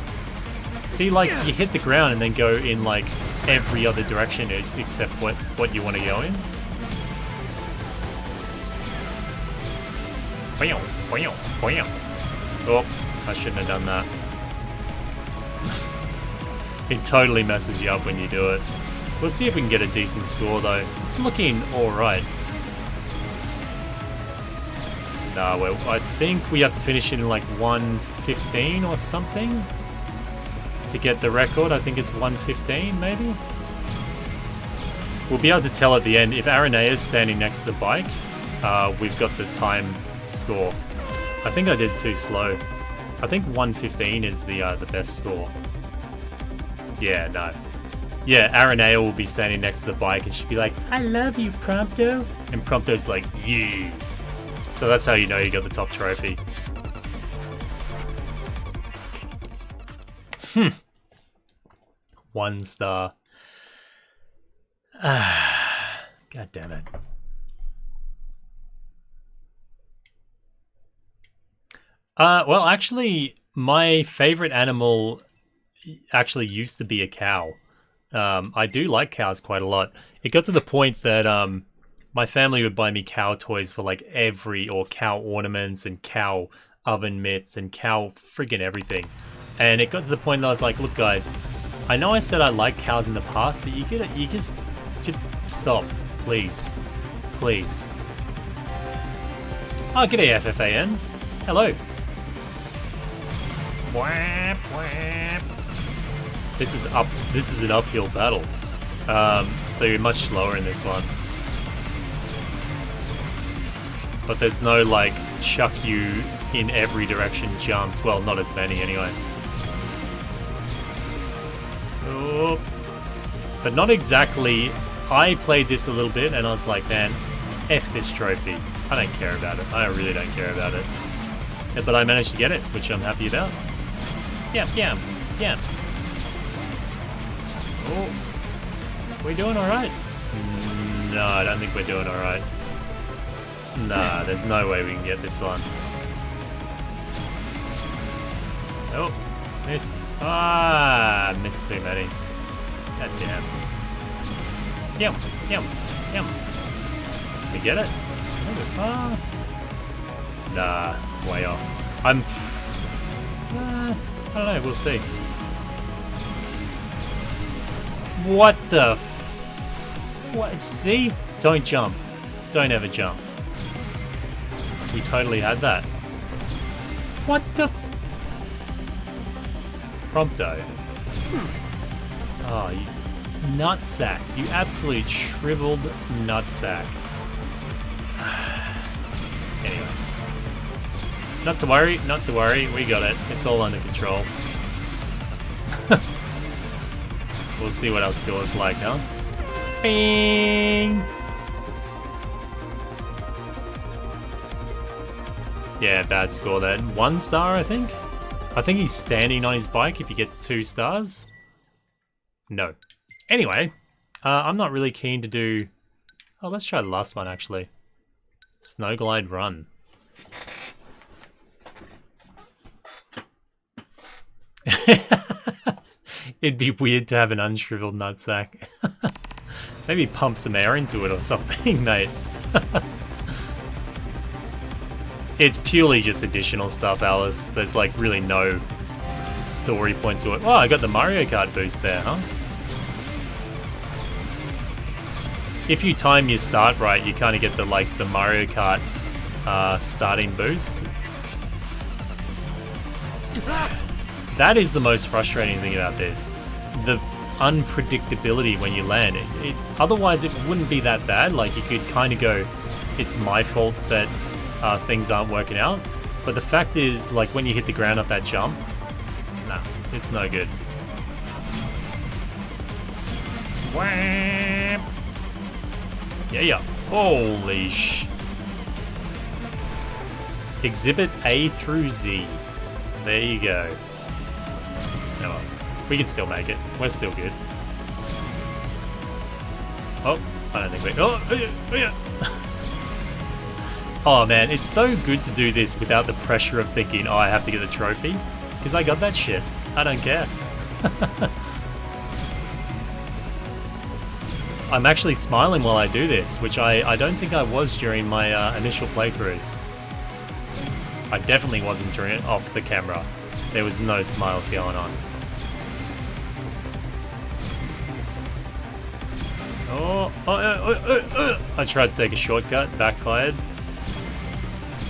See, like, you hit the ground and then go in, like, every other direction except what you want to go in. Oh, I shouldn't have done that. It totally messes you up when you do it. We'll see if we can get a decent score, though. It's looking alright. Nah, well, I think we have to finish it in like 1:15 or something to get the record. I think it's 1:15, maybe? We'll be able to tell at the end. If Aranea is standing next to the bike, we've got the time score. I think I did too slow. I think 1:15 is the best score. Yeah, no. Yeah, Aranea will be standing next to the bike and she'll be like, I love you, Prompto. And Prompto's like, yeah. So that's how you know you got the top trophy. 1 star. God damn it. Well, actually, my favorite animal actually used to be a cow. I do like cows quite a lot. It got to the point that my family would buy me cow toys for like or cow ornaments and cow oven mitts and cow friggin' everything. And it got to the point that I was like, look guys, I know I said I liked cows in the past, but you just stop, please. Please. Oh, g'day FFAN. Hello. Whap, whap. This is an uphill battle. So you're much slower in this one. But there's no, like, chuck you in every direction jumps. Well, not as many, anyway. Oh. But not exactly... I played this a little bit, and I was like, man, F this trophy. I don't care about it. I really don't care about it. Yeah, but I managed to get it, which I'm happy about. Yeah. Oh. We doing alright? No, I don't think we're doing alright. Nah, there's no way we can get this one. Oh, missed. Ah, missed too many. God damn. Yum. We get it? Ah. Nah, way off. I don't know, we'll see. What the what? See? Don't jump. Don't ever jump. We totally had that. What the f... Prompto. Oh, you nutsack. You absolute shriveled nutsack. Anyway. Not to worry, not to worry. We got it. It's all under control. We'll see what our score is like, huh? Bing! Yeah, bad score there. 1 star, I think? I think he's standing on his bike if you get 2 stars. No. Anyway, I'm not really keen to do... Oh, let's try the last one, actually. Snow Glide Run. It'd be weird to have an unshriveled nutsack. Maybe pump some air into it or something, mate. It's purely just additional stuff, Alice. There's like really no story point to it. Oh, I got the Mario Kart boost there, huh? If you time your start right, you kind of get the Mario Kart starting boost. That is the most frustrating thing about this. The unpredictability when you land. Otherwise, it wouldn't be that bad. Like, you could kind of go, it's my fault that things aren't working out. But the fact is, like, when you hit the ground up that jump, nah, it's no good. Wham! Yeah. Holy sh... Exhibit A through Z. There you go. Oh, well, we can still make it. We're still good. Oh, I don't think we... Oh yeah. Oh man, it's so good to do this without the pressure of thinking, oh, I have to get the trophy. Because I got that shit. I don't care. I'm actually smiling while I do this, which I don't think I was during my initial playthroughs. I definitely wasn't during off the camera. There was no smiles going on. I tried to take a shortcut, backfired.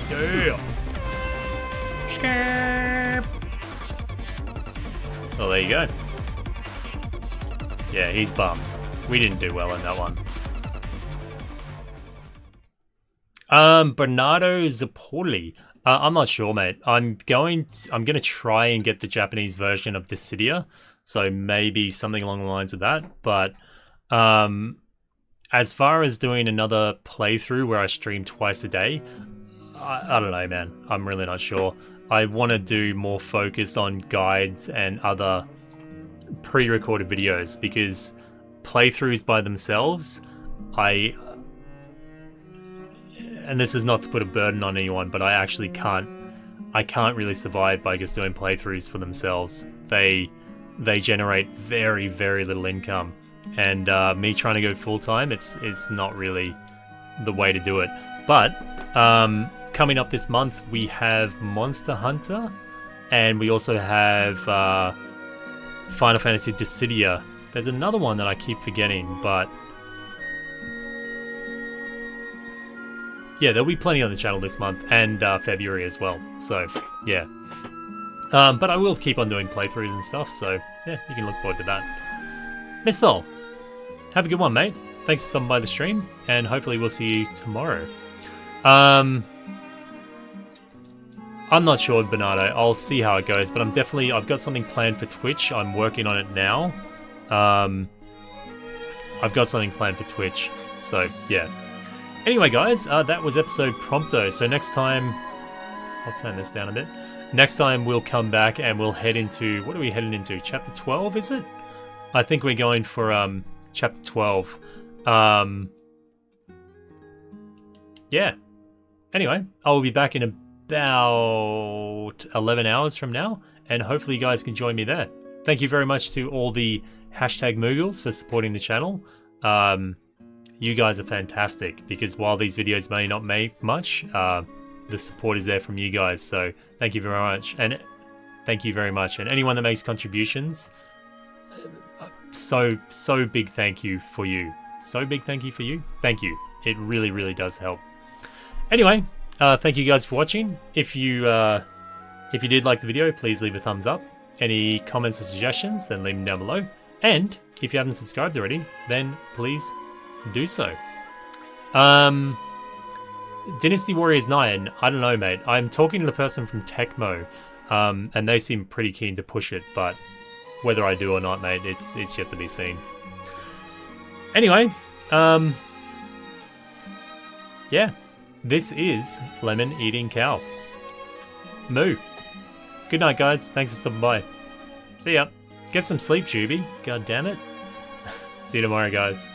Yeah. Well, there you go. Yeah, he's bummed. We didn't do well in that one. Bernardo Zapoli. I'm not sure, mate. I'm gonna try and get the Japanese version of Dissidia, so maybe something along the lines of that. But as far as doing another playthrough where I stream twice a day, I don't know, man. I'm really not sure. I want to do more focus on guides and other pre-recorded videos, because playthroughs by themselves, and this is not to put a burden on anyone, but I can't really survive by just doing playthroughs for themselves. They generate very, very little income, and me trying to go full-time, it's not really the way to do it. But coming up this month, we have Monster Hunter, and we also have Final Fantasy Dissidia. There's another one that I keep forgetting, but yeah, there'll be plenty on the channel this month, and February as well. So yeah, but I will keep on doing playthroughs and stuff. So yeah, you can look forward to that. Miss Sol, have a good one, mate. Thanks for stopping by the stream, and hopefully we'll see you tomorrow. I'm not sure, Bernardo. I'll see how it goes, but I've got something planned for Twitch. I'm working on it now. I've got something planned for Twitch, so yeah. Anyway, guys, that was episode Prompto. So next time, I'll turn this down a bit. Next time we'll come back and we'll head into, what are we heading into? Chapter 12, is it? I think we're going for chapter 12. Yeah. Anyway, I will be back in about 11 hours from now, and hopefully you guys can join me there. Thank you very much to all the #Moogles for supporting the channel. You guys are fantastic, because while these videos may not make much, the support is there from you guys. So thank you very much, and thank you very much. And anyone that makes contributions, so big thank you for you. So big thank you for you. Thank you. It really, really does help. Anyway, thank you guys for watching. If you did like the video, please leave a thumbs up. Any comments or suggestions, then leave them down below. And if you haven't subscribed already, then please do so. Dynasty Warriors 9, I don't know, mate. I'm talking to the person from Tecmo, and they seem pretty keen to push it, but whether I do or not, mate, it's yet to be seen. Anyway, yeah, this is Lemon Eating Cow. Moo. Good night, guys. Thanks for stopping by. See ya. Get some sleep, Juby. God damn it. See you tomorrow, guys.